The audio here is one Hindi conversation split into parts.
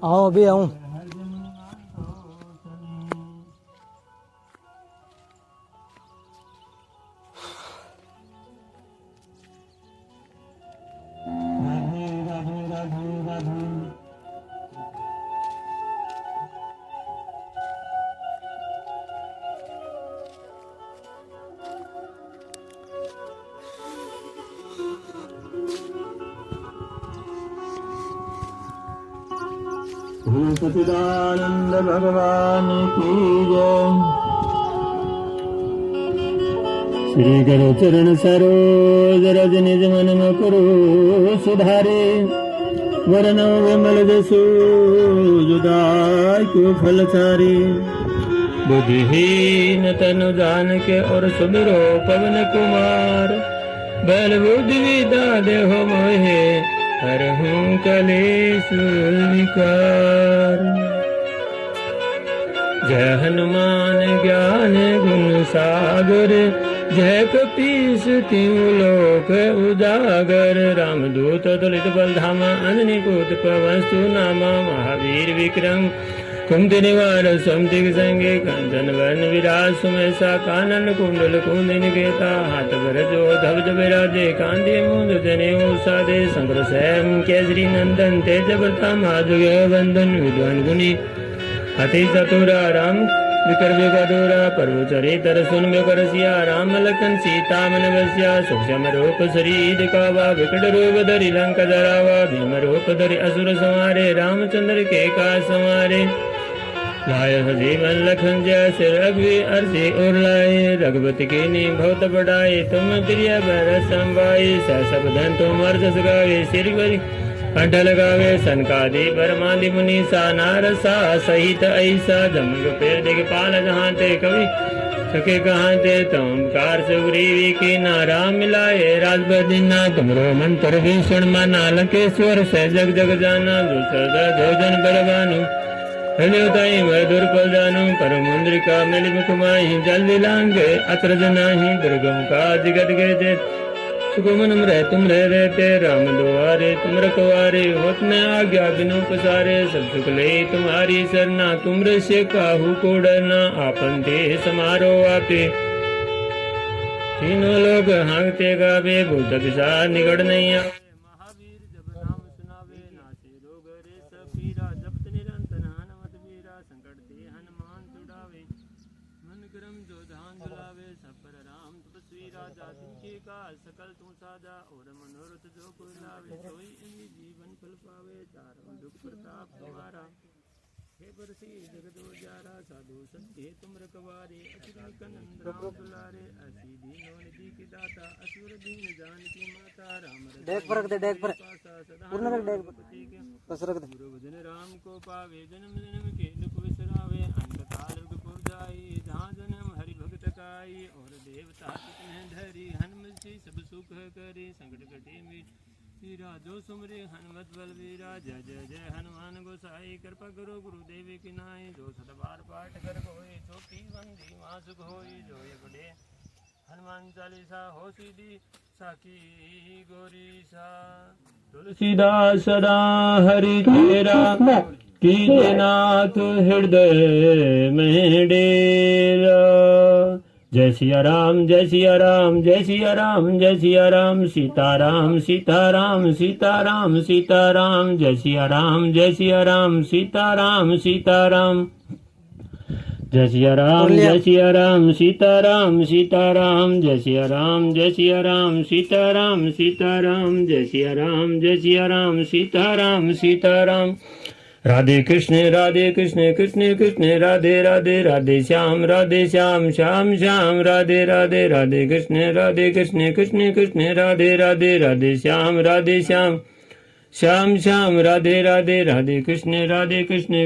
आओ अभी आऊं। सच्चिदानंद भगवान की जय। श्री करो चरण सरोज रज निज मन करो सुधारे। वरन विमल जसु जुदाई को फल चारे। बुद्धिहीन तनु जान के और सुमिरो पवन कुमार। बल बुद्धि विद्या देहो मोहे हरहूं कलेश विकार। जय हनुमान ज्ञान गुण सागर। जय कपीस तिहु लोक उजागर। रामदूत तुलित बल धामा अंजनी पुत्र पवन सुनामा। महावीर विक्रम कुंती निवार समतिक संगे। कंचन वर्ण विराज सुमेसा। कानन कुंडल कुंदिन केता। हाथ भर जो ध्वज विराजे। कांधे मूंज जनेऊ साधे। शंकर सैम केसरी नंदन। तेज प्रताप हाजुगे वंदन। विद्वान गुणी अति चतुरा। राम विकर विकटोरा। प्रभु चरित्र सुन कर सिया। राम लखन सीता मन बसिया। सूक्ष्म रूप शरीर दिखावा। विकट रूप धरि लंका जरावा। भीम रूप धरि असुर संहारे। रामचंद्र के काज संवारे। लाय जीवन लखन जैसे रघुवीर अर्षि और लाए। रघुपति की नी बहुत बढ़ाई। तुम प्रिय भरत संभाई। सब धन तुम अर्जस गावे। सिर बरी कंठ लगावे। सनकादि परमादि मुनीसा। नारसा सहित ऐसा। जमग पेड़ दिखपाल जहांते। कवि सके कहांते। तुम कार सुग्रीवी की नारा मिलाए। राजपति ना तुमरो मंत्र भीषण माना। लंकेश्वर से जग जग जाना। जोजन बलवानु हृदय मधुर पल जानू। पर मुद्रिका मिल मुख माही। जल्दी लांगे अत्र जनाही। दुर्गम काज गद गए। सुगम नम्र तुम रहते। राम दुआरे तुम रखवारे। होत न आज्ञा बिनु पसारे। सब सुख ले तुम्हारी सरना। तुम से काहू को डरना। आपन ते समारो आपे। तीनों लोग हाँकते गावे। भूत पिशाच निकट नहीं आवे। महावीर जब नाम सुनावे। नासे रोग रे सब पीरा। जपत निरंतर हनुमत वीरा। संकट ते हनुमान छुड़ावे। मन क्रम जो ध्यान दिलावे। सब पर राम तपस्वी राजा। जिनके काज सकल तू साजा। और मनोरथ जो कोई लावे। सोई इन्हीं जीवन फल पावे। चारों दुख प्रताप तुम्हारा। हे बरसी जगत उजारा। साधु संत हे तुम रखवारे। असुर निकंदन राम दुलारे। ऐसी दीनों निधि की दाता। असुर दीन जानकी माता। राम डेक पर रख दे। डेक पर पूर्ण रख। डेक पर बस रख दे। गुरु भजन राम को पावे। जन्म जन्म के दुख बिसरावे। अंत काल रघुपुर जाई। जहाँ जन्म हरि भक्त काई। और देवता कितने धरी। हनुमत से सब सुख करे। संकट कटे मीरा। जो सुमरे हनुमत बलवीरा। जय जय जय हनुमान गोसाई। कृपा करो गुरुदेव की नाई। जो सत बार पाठ कर कोई। छोटी बंदी मां सुख होई। जो ये बड़े हनुमान चालीसा। हो सीधी साकी गोरीसा। तुलसीदास सदा हरि तेरा। कीजनाथ हृदय में डेरा। जय सिया राम जय सिया राम जय सिया राम जय सिया राम। सीताराम सीताराम सीताराम सीताराम। जय सिया राम जय सिया राम सीताराम सीताराम। जय सिया राम जय सिया राम सीताराम सीताराम। जय सिया राम जय सिया राम सीताराम सीताराम। जय सिया राम जय सिया राम सीताराम सीताराम। राधे कृष्ण कृष्ण कृष्ण राधे राधे राधे श्याम श्याम श्याम राधे राधे राधे कृष्ण कृष्ण कृष्ण राधे राधे राधे श्याम श्याम श्याम राधे राधे राधे कृष्ण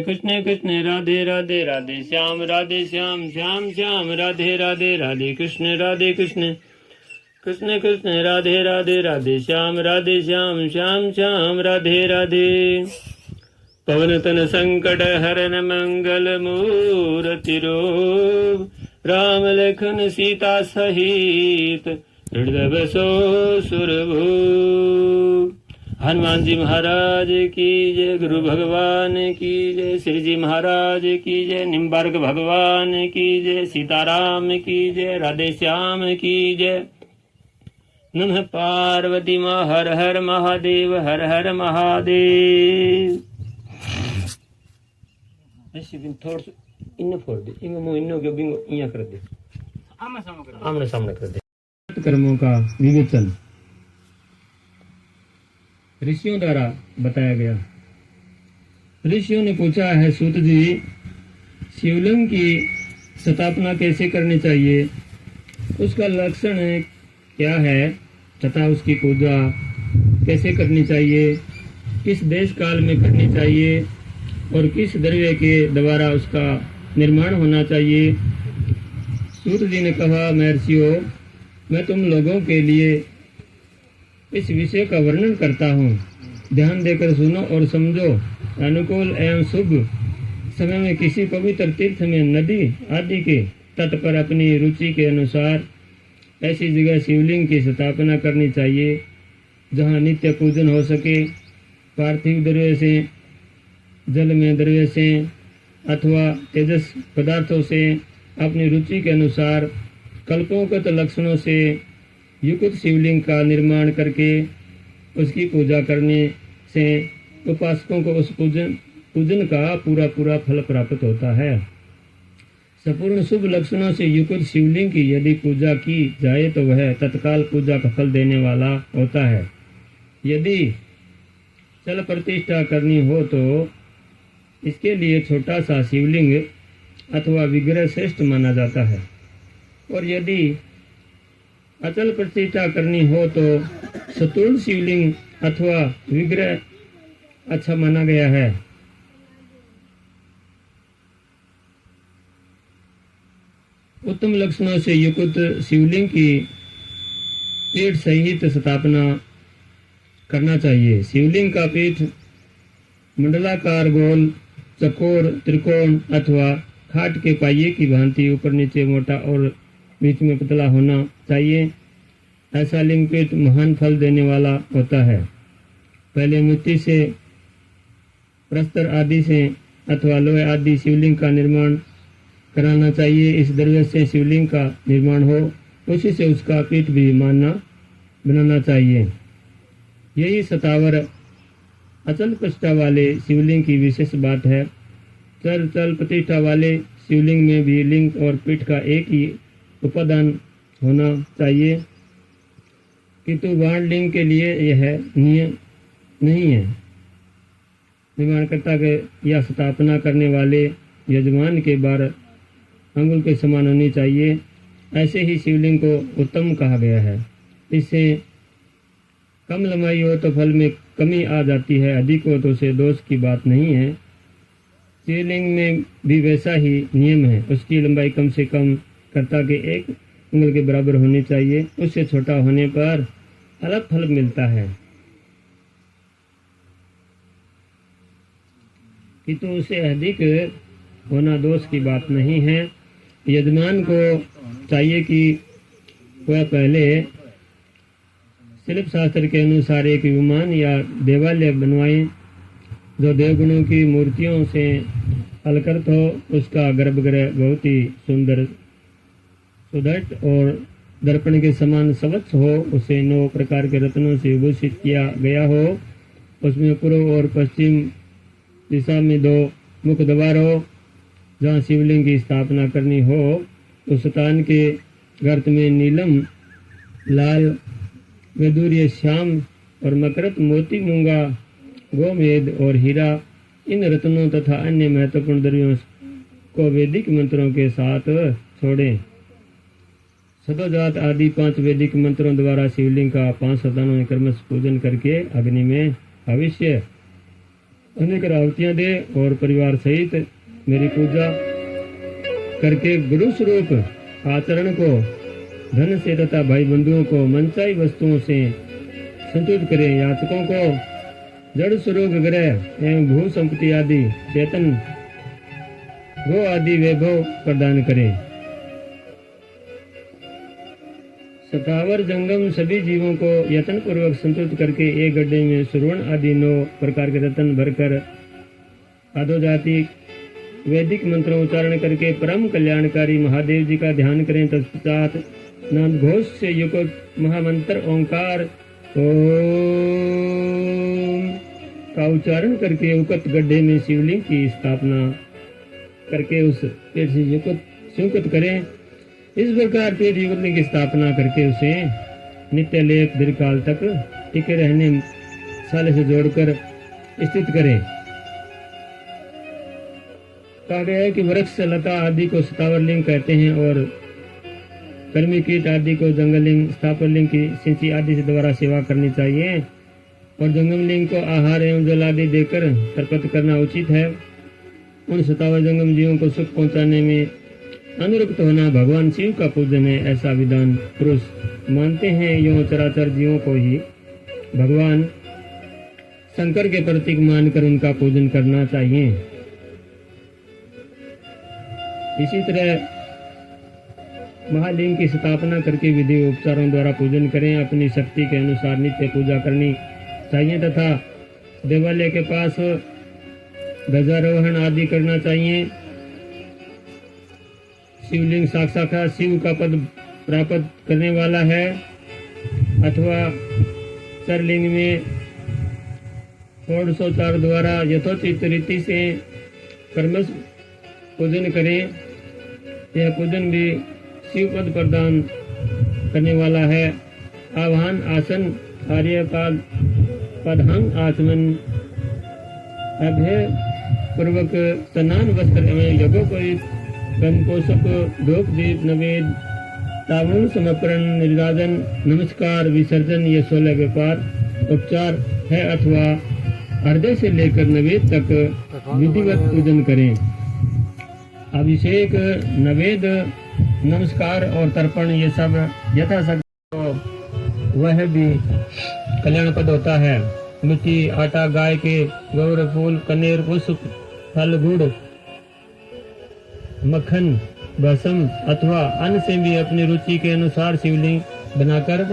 कृष्ण कृष्ण राधे राधे राधे श्याम श्याम श्याम राधे राधे राधे कृष्ण कृष्ण कृष्ण राधे राधे राधे श्याम श्याम श्याम राधे राधे। पवन तन संकट हरन मंगल मूर्ति रूप। राम लखन सीता सहित हृदय बसो सुरभु। हनुमान जी महाराज की जय, गुरु भगवान की जय, श्री जी महाराज की जय, निम्बार्क भगवान की जय, सीताराम की जय, राधे श्याम की जय। नमः पार्वती माँ, हर हर महादेव, हर हर महादेव। ऐसे भी थोड़ा सा इन फोड़ दे, इन मुंह इन्नो के बिंगो इया कर दे, आमने सामने कर दे। कर्मों का विवेचन ऋषियों द्वारा बताया गया। ऋषियों ने पूछा है, सूत जी, शिवलिंग की स्थापना कैसे करनी चाहिए, उसका लक्षण क्या है तथा उसकी पूजा कैसे करनी चाहिए, किस देश काल में करनी चाहिए और किस द्रव्य के द्वारा उसका निर्माण होना चाहिए। सूत जी ने कहा, महर्षियों, मैं तुम लोगों के लिए इस विषय का वर्णन करता हूँ, ध्यान देकर सुनो और समझो। अनुकूल एवं शुभ समय में किसी पवित्र तीर्थ में, नदी आदि के तट पर अपनी रुचि के अनुसार ऐसी जगह शिवलिंग की स्थापना करनी चाहिए जहाँ नित्य पूजन हो सके। पार्थिव द्रव्य से, जल में द्रव्य से अथवा तेजस पदार्थों से अपनी रुचि के अनुसार कल्पोगत लक्षणों से युक्त शिवलिंग का निर्माण करके उसकी पूजा करने से उपासकों को उस पूजन का पूरा फल प्राप्त होता है। संपूर्ण शुभ लक्षणों से युक्त शिवलिंग की यदि पूजा की जाए तो वह तत्काल पूजा का फल देने वाला होता है। यदि चल प्रतिष्ठा करनी हो तो इसके लिए छोटा सा शिवलिंग अथवा विग्रह श्रेष्ठ माना जाता है, और यदि अचल प्रतिष्ठा करनी हो तो सतुल शिवलिंग अथवा विग्रह अच्छा माना गया है। उत्तम लक्षणों से युक्त शिवलिंग की पीठ सहित स्थापना करना चाहिए। शिवलिंग का पीठ मंडलाकार, गोल, चकोर, त्रिकोण अथवा खाट के पाइये की भांति ऊपर नीचे मोटा और बीच में पतला होना चाहिए। ऐसा लिंग पीठ महान फल देने वाला होता है। पहले मिट्टी से, प्रस्तर आदि से अथवा लोहे आदि शिवलिंग का निर्माण कराना चाहिए। इस द्रव्य से शिवलिंग का निर्माण हो, उसी से उसका पीठ भी बनाना चाहिए। यही सतावर अचल प्रतिष्ठा वाले शिवलिंग की विशेष बात है। चल प्रतिष्ठा वाले शिवलिंग में भी लिंग और पीठ का एक ही उपादान होना चाहिए, किंतु बाण लिंग के लिए यह नियम नहीं है। निर्माणकर्ता के या स्थापना करने वाले यजमान के 12 अंगुल के समान होनी चाहिए। ऐसे ही शिवलिंग को उत्तम कहा गया है। इससे कम लंबाई हो तो फल में कमी आ जाती है, अधिक हो तो उसे दोष की बात नहीं है। शिवलिंग में भी वैसा ही नियम है। उसकी लंबाई कम से कम कर्ता के 1 अंगुल के बराबर होनी चाहिए। उससे छोटा होने पर अलग फल मिलता है, किंतु उससे अधिक होना दोष की बात नहीं है। यजमान को चाहिए कि वह पहले शिल्प शास्त्र के अनुसार एक विमान या देवालय बनवाए जो देवगुणों की मूर्तियों से अलंकृत हो। उसका गर्भगृह बहुत ही सुंदर, सुदृढ़ और दर्पण के समान स्वच्छ हो। उसे 9 प्रकार के रत्नों से विभूषित किया गया हो। उसमें पूर्व और पश्चिम दिशा में 2 मुख्य द्वार हो। जहाँ शिवलिंग की स्थापना करनी हो उस स्थान के गर्त में नीलम, लाल, वैदूर्य, श्याम और मकरत, मोती, मूंगा, गोमेद और हीरा, इन रत्नों तथा अन्य महत्वपूर्ण द्रव्यों को वैदिक मंत्रों के साथ छोड़ें। सदोजात आदि 5 वैदिक मंत्रों द्वारा शिवलिंग का 5 स्थानों में क्रमश पूजन करके अग्नि में भविष्य अनेक आहुतियां दे और परिवार सहित मेरी पूजा करके गुरु स्वरूप आचरण को धन से तथा भाई बंधुओं को मनचाही वस्तुओं से संतुष्ट करें। याचकों को जड़ स्वरूप ग्रह एवं भू संपत्ति आदि, चेतन गो आदि वैभव प्रदान करें। स्थावर जंगम सभी जीवों को यत्न पूर्वक संतुलित करके एक गड्ढे में सुवर्ण आदि 9 प्रकार के रत्न भरकर आधोजाति वैदिक मंत्रों उच्चारण करके परम कल्याणकारी महादेव जी का ध्यान करें। तत्पश्चात नाम घोष से युक्त महामंत्र ओंकार ओम का उच्चारण करके उक्त गड्ढे में शिवलिंग की स्थापना करके उस पेड़ से युक्त करें। इस प्रकार पेड़ युगलिंग की स्थापना करके उसे नित्य लेप दीर्घकाल तक टिके रहने साले से जोड़कर स्थित करें। कहा गया है कि वृक्ष लता आदि को स्थावर लिंग कहते हैं और कर्मी कीट आदि को जंगल लिंग, स्थावर लिंग की सिंची आदि से द्वारा सेवा करनी चाहिए और जंगम लिंग को आहार एवं जल आदि देकर तर्पण करना उचित है। उन स्थावर जंगम जीवों को सुख पहुंचाने में अनुरक्त होना भगवान शिव का पूजन है, ऐसा विद्वान पुरुष मानते हैं। यो चराचर जीवों को ही भगवान शंकर के प्रतीक मानकर उनका पूजन करना चाहिए। इसी तरह महालिंग की स्थापना करके विधि उपचारों द्वारा पूजन करें। अपनी शक्ति के अनुसार नित्य पूजा करनी चाहिए तथा देवालय के पास ध्वजारोहण आदि करना चाहिए। शिवलिंग साक्षात शिव का पद प्राप्त करने वाला है अथवा सरलिंग में षोडशोपचार द्वारा यथोचित रीति से कर्मश पूजन करें। यह पूजन भी शिव पद प्रदान करने वाला है। आवाहन आसन आर्यपाद पदहंग आचमन अभय पूर्वक स्नान वस्त्र एवं यज्ञोपवीत गंधपोषक धूप दीप नवेद तावून समर्पण निर्दादन नमस्कार विसर्जन ये 16 व्यापार उपचार है अथवा हृदय से लेकर नवेद तक विधिवत पूजन करें। अभिषेक नवेद नमस्कार और तर्पण ये सब यथाशक्ति वह भी कल्याण पद होता है। मिट्टी आटा गाय के गौर फूल कनेर पुष्प फल गुड़ मक्खन भस्म अथवा अन्न से भी अपनी रुचि के अनुसार शिवलिंग बनाकर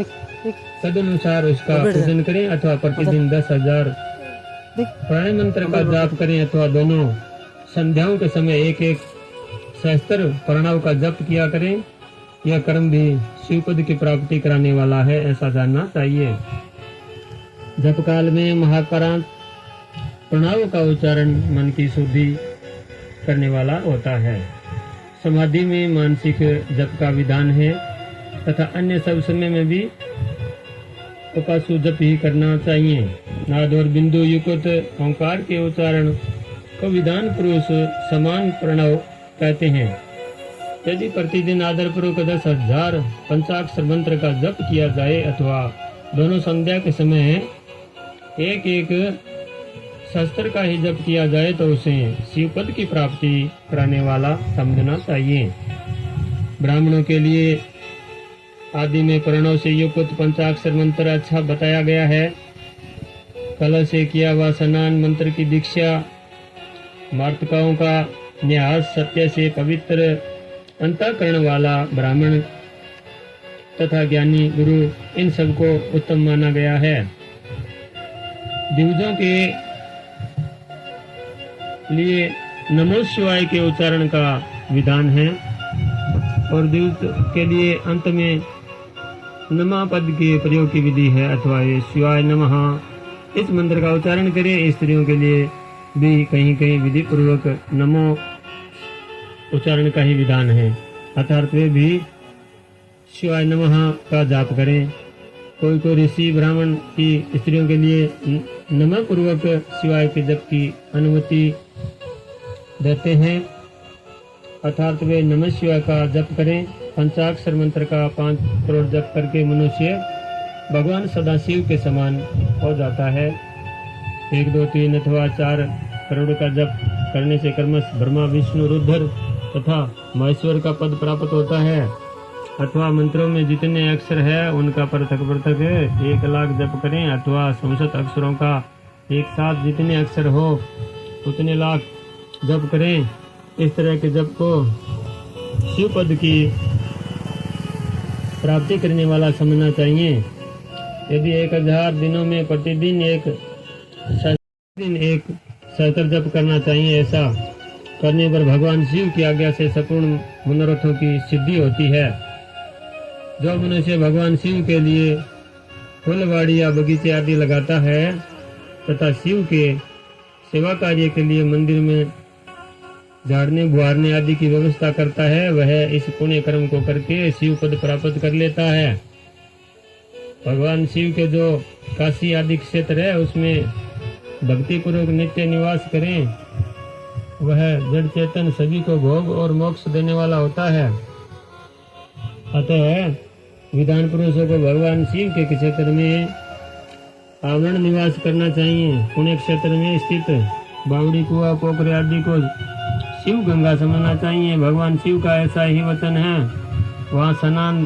तदनुसार उसका पूजन करें अथवा प्रतिदिन 10,000 प्राणाय मंत्र का जाप करें अथवा दोनों संध्याओं के समय एक सहस्त्र प्रणव का जप किया करें। यह कर्म भी शिवपद की प्राप्ति कराने वाला है, ऐसा जानना चाहिए। जप काल में महाकारांत प्रणव का उच्चारण मन की शुद्धि करने वाला होता है। समाधि में मानसिक जप का विधान है तथा अन्य सब समय में भी उपासु जप ही करना चाहिए। नाद और बिंदु युक्त ओंकार के उच्चारण को विधान पुरुष समान प्रणव कहते हैं। यदि प्रतिदिन आदर पूर्वक 10,000 पंचाक्षर मंत्र का जप किया जाए अथवा दोनों संध्या के समय एक शस्त्र का ही जप किया जाए तो उसे शिवपद की प्राप्ति कराने वाला समझना चाहिए। ब्राह्मणों के लिए आदि में प्रणव से युक्त पंचाक्षर मंत्र अच्छा बताया गया है। कलश से किया हुआ स्नान मंत्र की दीक्षा मार्तकाओं का न्यास सत्य से पवित्र अंतःकरण वाला ब्राह्मण तथा ज्ञानी गुरु इन सबको उत्तम माना गया है। दिवजों के लिए नमो शिवाय के उच्चारण का विधान है और दिवज के लिए अंत में नमः पद के प्रयोग की विधि है अथवा ये शिवाय नमः इस मंत्र का उच्चारण करें। स्त्रियों के लिए भी कहीं कहीं विधि पूर्वक नमो उच्चारण का ही विधान है अर्थात वे भी शिवाय नमः का जाप करें। कोई ऋषि ब्राह्मण की स्त्रियों के लिए नमः पूर्वक शिवाय के जप की अनुमति देते हैं अर्थात वे नमः शिवाय का जप करें। पंचाक्षर मंत्र का 5 करोड़ जप करके मनुष्य भगवान सदाशिव के समान हो जाता है। 1, 2, 3 अथवा 4 करोड़ का जप करने से क्रमश ब्रह्मा विष्णु रुद्र तथा महेश्वर का पद प्राप्त होता है अथवा मंत्रों में जितने अक्षर है उनका पृथक 1 लाख जप करें अथवा 64 अक्षरों का एक साथ जितने अक्षर हो उतने लाख जप करें। इस तरह के जप को शिव पद की प्राप्ति करने वाला समझना चाहिए। यदि 1000 दिनों में प्रतिदिन एक सहस्त्र जप करना चाहिए, ऐसा करने पर भगवान शिव की आज्ञा से संपूर्ण मनोरथों की सिद्धि होती है। जो मनुष्य भगवान शिव के लिए फुलवाड़ी या बगीचे आदि लगाता है तथा शिव के सेवा कार्य के लिए मंदिर में झाड़ने बुहारने आदि की व्यवस्था करता है, वह इस पुण्य कर्म को करके शिव पद प्राप्त कर लेता है। भगवान शिव के जो काशी आदि क्षेत्र है उसमें भक्ति पूर्वक नित्य निवास करें, वह जड़ चेतन सभी को भोग और मोक्ष देने वाला होता है। अतः विधान पुरुषों को भगवान शिव के क्षेत्र में आवरण निवास करना चाहिए। पुण्य क्षेत्र में स्थित बावड़ी कुआ पोखरे आदि को शिव गंगा समझना चाहिए। भगवान शिव का ऐसा ही वचन है, वहाँ स्नान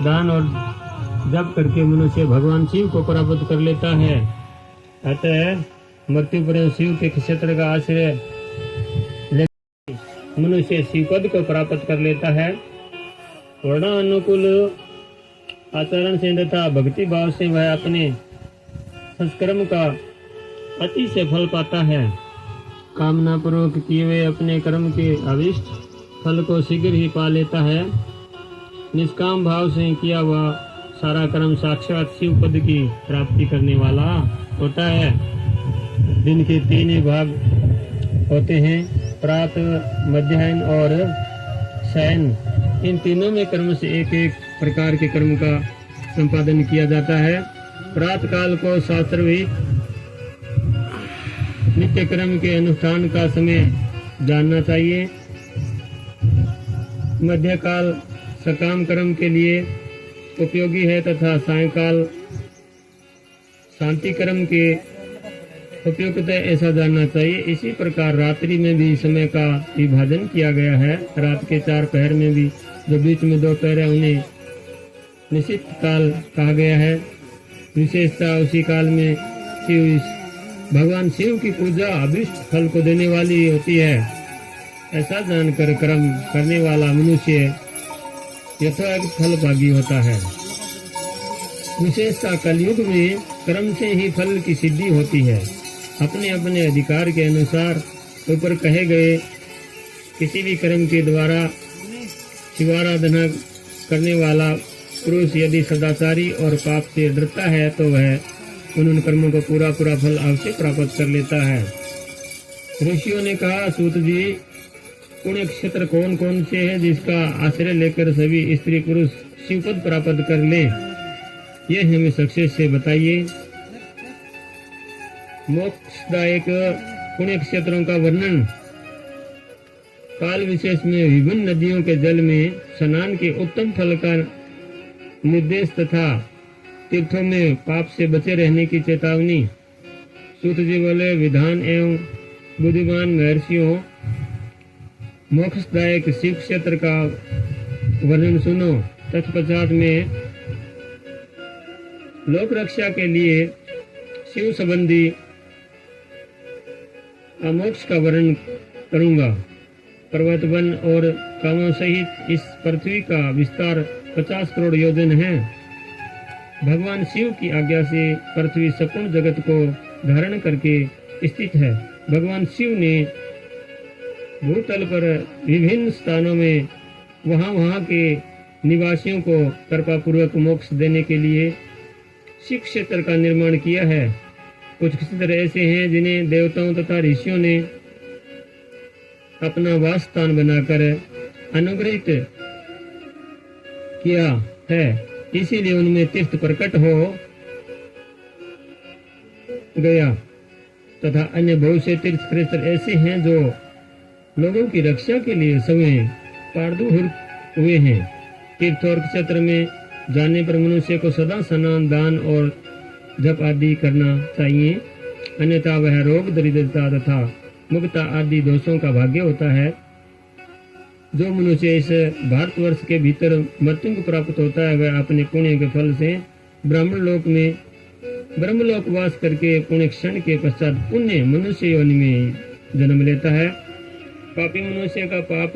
दान और जप करके मनुष्य भगवान शिव को प्राप्त कर लेता है। अतः मृत्यु पर शिव के क्षेत्र का आश्रय मनुष्य शिव पद को प्राप्त कर लेता है। वर्णानुकूल आचरण से तथा भक्ति भाव से वह अपने सत्कर्म का अति से फल पाता है। कामना पूर्वक किए हुए अपने कर्म के अभिष्ट फल को शीघ्र ही पा लेता है। निष्काम भाव से किया हुआ सारा कर्म साक्षात शिव पद की प्राप्ति करने वाला होता है। दिन के 3 भाग होते हैं, प्रातः, मध्याह्न और शयन। इन तीनों में कर्म से एक एक प्रकार के कर्म का संपादन किया जाता है। प्रातः काल को शास्त्रविद नित्य कर्म के अनुष्ठान का समय जानना चाहिए। मध्य काल सकाम कर्म के लिए उपयोगी है तथा सायंकाल शांति कर्म के उपयुक्त है, ऐसा जानना चाहिए। इसी प्रकार रात्रि में भी समय का विभाजन किया गया है। रात के 4 पहर में भी जो बीच में 2 पहर है उन्हें निश्चित काल कहा गया है। विशेषता उसी काल में भगवान शिव की पूजा अभिष्ट फल को देने वाली होती है। ऐसा जानकर कर्म करने वाला मनुष्य यथार्थ फल भागी होता है। विशेषता कलयुग में कर्म से ही फल की सिद्धि होती है। अपने अपने अधिकार के अनुसार ऊपर कहे गए किसी भी कर्म के द्वारा शिवाराधना करने वाला पुरुष यदि सदाचारी और पाप से डरता है तो वह उन कर्मों को पूरा फल अवश्य प्राप्त कर लेता है। ऋषियों ने कहा, सूत जी, पुण्य क्षेत्र कौन कौन से हैं जिसका आश्रय लेकर सभी स्त्री पुरुष शिवपद प्राप्त कर ले, ये हमें सक्सेस से बताइए। मोक्षदायक पुण्य क्षेत्रों का वर्णन काल विशेष में विभिन्न नदियों के जल में स्नान के उत्तम फल का निर्देश तथा तीर्थों में पाप से बचे रहने की चेतावनी। सूत जी बोले, विधान एवं बुद्धिमान महर्षियों, मोक्षदायक शिव क्षेत्र का वर्णन सुनो। तत्पश्चात में लोक रक्षा के लिए शिव संबंधी मोक्ष का वर्णन करूंगा। पर्वत वन और कामों सहित इस पृथ्वी का विस्तार 50 करोड़ योजन है। भगवान शिव की आज्ञा से पृथ्वी संपूर्ण जगत को धारण करके स्थित है। भगवान शिव ने भूतल पर विभिन्न स्थानों में वहां के निवासियों को कृपा पूर्वक मोक्ष देने के लिए शिव क्षेत्र का निर्माण किया है। कुछ क्षेत्र ऐसे हैं जिन्हें देवताओं तथा ऋषियों ने अपना वास स्थान बनाकर अनुग्रहित किया है, इसीलिए उनमें तीर्थ प्रकट हो गया। तथा अन्य बहुत से तीर्थ क्षेत्र ऐसे हैं जो लोगों की रक्षा के लिए स्वयं पारदर्शी हुए हैं। तीर्थ और क्षेत्र में जाने पर मनुष्य को सदा स्नान दान और जप आदि करना चाहिए, अन्यथा वह रोग दरिद्रता तथा मुक्ता आदि दोषों का भाग्य होता है। जो मनुष्य इस भारतवर्ष के भीतर मृत्यु को प्राप्त होता है वह अपने पुण्य के फल से ब्राह्मण लोक में ब्रह्मलोक वास करके पुण्य क्षण के पश्चात पुण्य मनुष्य योनि में जन्म लेता है। पापी मनुष्य का पाप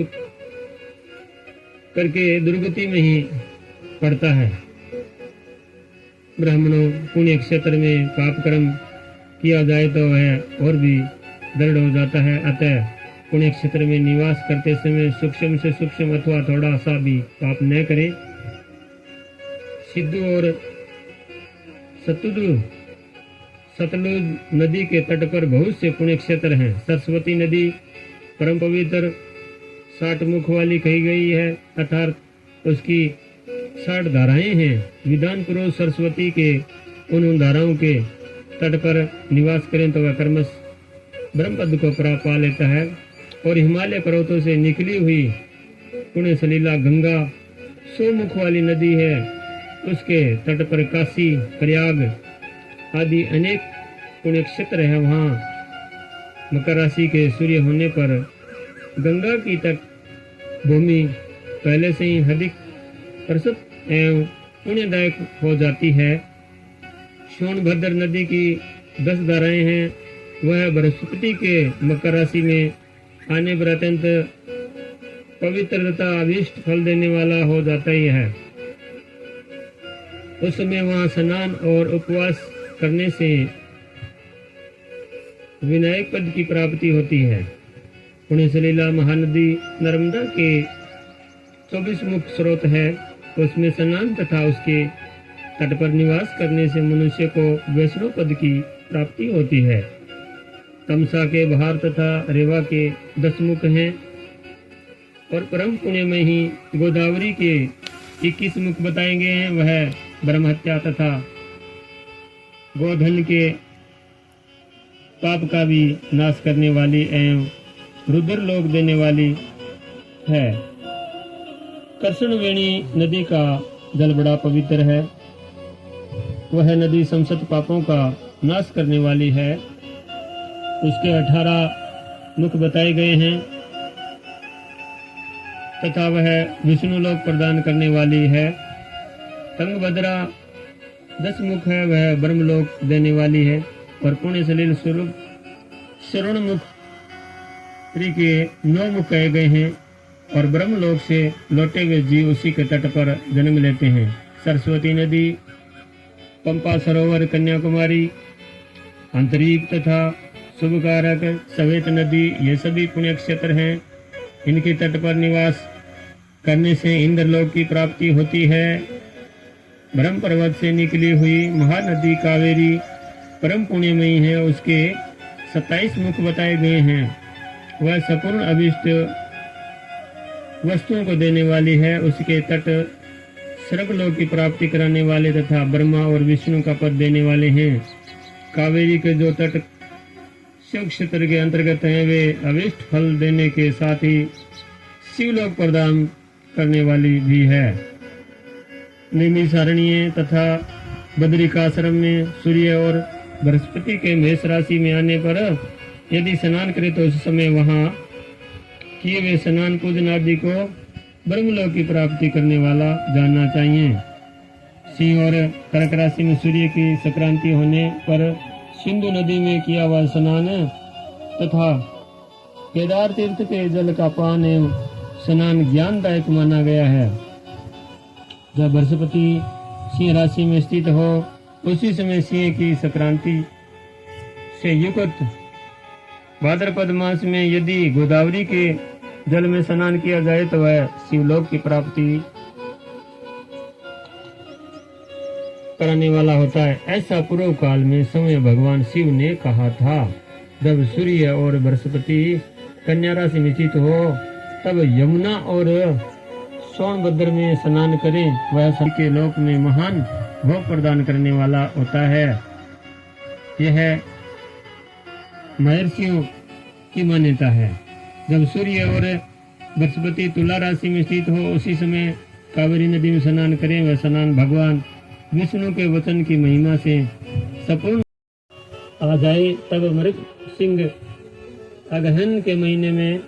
करके दुर्गति में ही पड़ता है। ब्राह्मणों पुण्य क्षेत्र में पाप कर्म किया जाए तो वह और भी दृढ़ हो जाता है। अतः पुण्य क्षेत्र में निवास करते समय सूक्ष्म से सूक्ष्म अथवा थोड़ा सा भी पाप न करें। सिद्धू और सतलुज नदी के तट पर बहुत से पुण्य क्षेत्र हैं। सरस्वती नदी परम पवित्र 60 मुख वाली कही गई है, अर्थात उसकी 60 धाराएं हैं। विधान पुरुष सरस्वती के उन धाराओं के तट पर निवास करें तो वह क्रमश ब्रह्म पद को प्राप्त पा लेता है। और हिमालय पर्वतों से निकली हुई पुण्य सलीला गंगा 100 मुख वाली नदी है। उसके तट पर काशी, प्रयाग आदि अनेक पुण्य क्षेत्र है। वहाँ मकर राशि के सूर्य होने पर गंगा की तट भूमि पहले से ही अधिक प्रशस्त एवं पुण्यदायक हो जाती है। सोनभद्र नदी की 10 धाराएं हैं। वह बृहस्पति के मकर राशि में आने पर अत्यंत पवित्र तथा अभीष्ट फल देने वाला हो जाता ही है। उस समय वहाँ स्नान और उपवास करने से विनायक पद की प्राप्ति होती है। पुण्य सलीला महानदी नर्मदा के 24 मुख स्रोत है। उसमें स्नान तथा उसके तट पर निवास करने से मनुष्य को वैष्णव पद की प्राप्ति होती है। तमसा के बहार तथा रेवा के 10 मुख हैं और परम पुण्य में ही गोदावरी के 21 मुख बताए गए हैं। वह ब्रह्महत्या तथा गोधन के पाप का भी नाश करने वाली एवं रुद्र लोक देने वाली है। कृष्णवेणी नदी का जल बड़ा पवित्र है। वह नदी समस्त पापों का नाश करने वाली है। उसके 18 मुख बताए गए हैं तथा वह विष्णु लोक प्रदान करने वाली है। तंगभद्रा 10 मुख है। वह ब्रह्मलोक देने वाली है। और पुण्य सलील स्वरूप शरण मुख के 9 मुख कहे गए हैं और ब्रह्मलोक से लौटे हुए जीव उसी के तट पर जन्म लेते हैं। सरस्वती नदी, पंपा सरोवर, कन्याकुमारी, अंतरिक तथा शुभकारक, सवेत नदी, ये सभी पुण्य क्षेत्र हैं। इनके तट पर निवास करने से इंद्रलोक की प्राप्ति होती है। ब्रह्म पर्वत से निकली हुई महानदी कावेरी परम पुण्यमयी है। उसके 27 मुख बताए गए हैं। वह संपूर्ण अभिष्ट वस्तुओं को देने वाली है। उसके तट स्वर्गलोक की प्राप्ति कराने वाले तथा ब्रह्मा और विष्णु का पद देने वाले हैं। कावेरी के जो तट शिव क्षेत्र के अंतर्गत हैं वे अभिष्ट फल देने के साथ ही शिवलोक प्रदान करने वाली भी है। नैमिषारण्य तथा बद्रिकाश्रम में सूर्य और बृहस्पति के मेष राशि में आने पर यदि स्नान करे तो उस समय वहाँ किए हुए स्नान पूजन आदि को ब्रह्मलोक की प्राप्ति करने वाला जानना चाहिए। सिंह और कर्क राशि में सूर्य की संक्रांति होने पर सिंधु नदी में किया हुआ स्नान तथा केदार तीर्थ के जल का पान एवं स्नान ज्ञानदायक माना गया है। जब बृहस्पति सिंह राशि में स्थित हो उसी समय सिंह की संक्रांति से युक्त भाद्रपद मास में यदि गोदावरी के जल में स्नान किया जाए तो वह शिवलोक की प्राप्ति कराने वाला होता है। ऐसा पूर्व काल में समय भगवान शिव ने कहा था। जब सूर्य और बृहस्पति कन्या राशि में स्थित हो तब यमुना और सोनभद्र में स्नान करें। वह सभी के लोक में महान भोग प्रदान करने वाला होता है। यह महर्षियों की मान्यता है। जब सूर्य और बृहस्पति तुला राशि में स्थित हो उसी समय कावेरी नदी में स्नान करें। वह स्नान भगवान विष्णु के वचन की महिमा से संपूर्ण आ जाए। तब मृग सिंह अगहन के महीने में,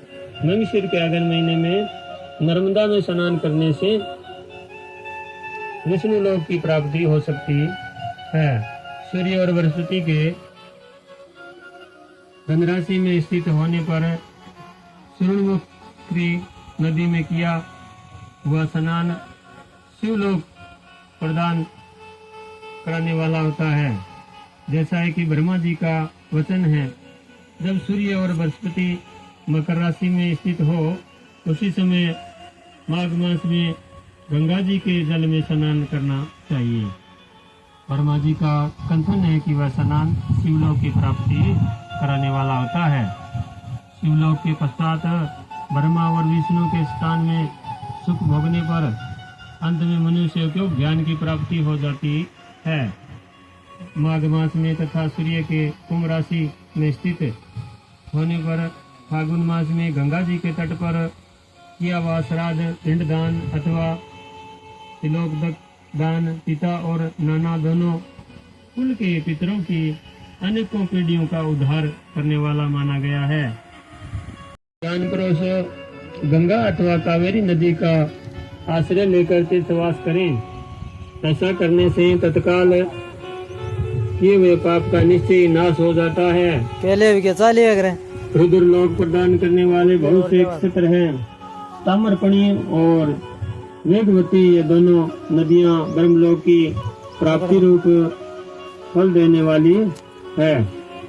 मंगशिर के अगहन महीने में नर्मदा में स्नान करने से विष्णु लोक की प्राप्ति हो सकती है। सूर्य और बृहस्पति के धनराशि में स्थित होने पर सूर्यमुखी नदी में किया हुआ स्नान शिवलोक प्रदान कराने वाला होता है। जैसा है कि ब्रह्मा जी का वचन है, जब सूर्य और बृहस्पति मकर राशि में स्थित हो उसी समय माघ मास में गंगा जी के जल में स्नान करना चाहिए। ब्रह्मा जी का कथन है कि वह स्नान शिवलोक की प्राप्ति कराने वाला होता है। शिवलोक के पश्चात ब्रह्मा और विष्णु के स्थान में सुख भोगने पर अंत में मनुष्य को ज्ञान की प्राप्ति हो जाती है। माघ मास में तथा सूर्य के कुंभ राशि में स्थित होने पर फागुन मास में गंगा जी के तट पर किया हुआ श्राद्ध, पिंडदान अथवा तिलोक दान पिता और नाना दोनों कुल के पितरों की अनेकों पीढ़ियों का उद्धार करने वाला माना गया है। ज्ञान पुरुष गंगा अथवा कावेरी नदी का आश्रय लेकर तीर्थवास करें। ऐसा करने से तत्काल किए हुए पाप का निश्चय नाश हो जाता है। पहले भी क्या चालिए करें। रुद्र लोक प्रदान करने वाले बहुत से क्षेत्र हैं। ताम्रपणी और वेगवती ये दोनों नदियां ब्रह्मलोक की प्राप्ति रूप फल देने वाली है।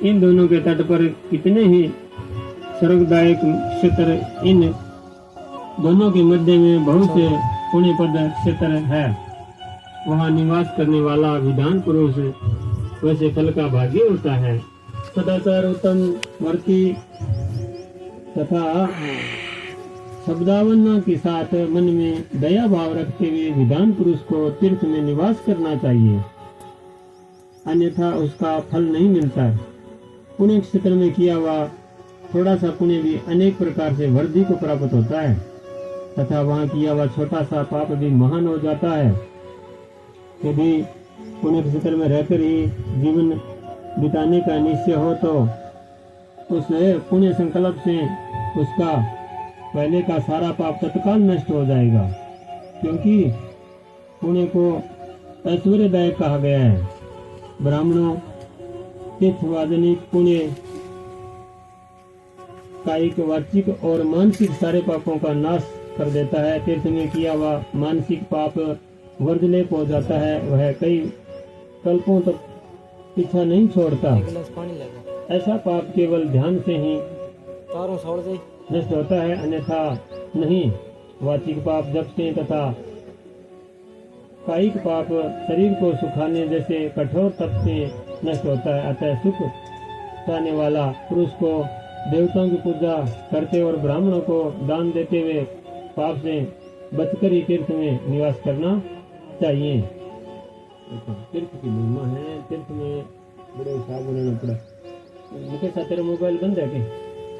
इन दोनों के तट पर कितने ही स्वर्गदायक क्षेत्र, इन दोनों के मध्य में बहुत से पुण्यपद क्षेत्र है। वहाँ निवास करने वाला विधान पुरुष वैसे फल का भागी होता है। सदाचार उत्तम वर्ती तथा शब्दावना के साथ मन में दया भाव रखते हुए विधान पुरुष को तीर्थ में निवास करना चाहिए, अन्यथा उसका फल नहीं मिलता है। पुण्य क्षेत्र में किया हुआ थोड़ा सा पुण्य भी अनेक प्रकार से वृद्धि को प्राप्त होता है तथा वहाँ किया हुआ छोटा सा पाप भी महान हो जाता है। यदि पुण्य क्षेत्र में रहकर ही जीवन बिताने का निश्चय हो तो उस पुण्य संकल्प से उसका पहले का सारा पाप तत्काल नष्ट हो जाएगा, क्योंकि पुण्य को ऐश्वर्यदायक कहा गया है। ब्राह्मणों तीर्थवादनिक पुण्य कायिक, वाचिक और मानसिक सारे पापों का नाश कर देता है। तीर्थ में किया हुआ मानसिक पाप वर्जलेप हो जाता है, वह कई कल्पों तक पीछा नहीं छोड़ता। ऐसा पाप केवल ध्यान से ही नष्ट होता है, अन्यथा नहीं। वाचिक पाप जप से तथा कायिक पाप शरीर को सुखाने जैसे कठोर तप से नष्ट होता है। अतः सुख पाने वाला पुरुष को देवताओं की पूजा करते और ब्राह्मणों को दान देते हुए पाप से बचकर ही तीर्थ में निवास करना चाहिए। तीर्थ की महिमा है। तीर्थ में बड़े हिसाब रहना पड़ा। मुझे साथ तेरा मोबाइल बंद है कि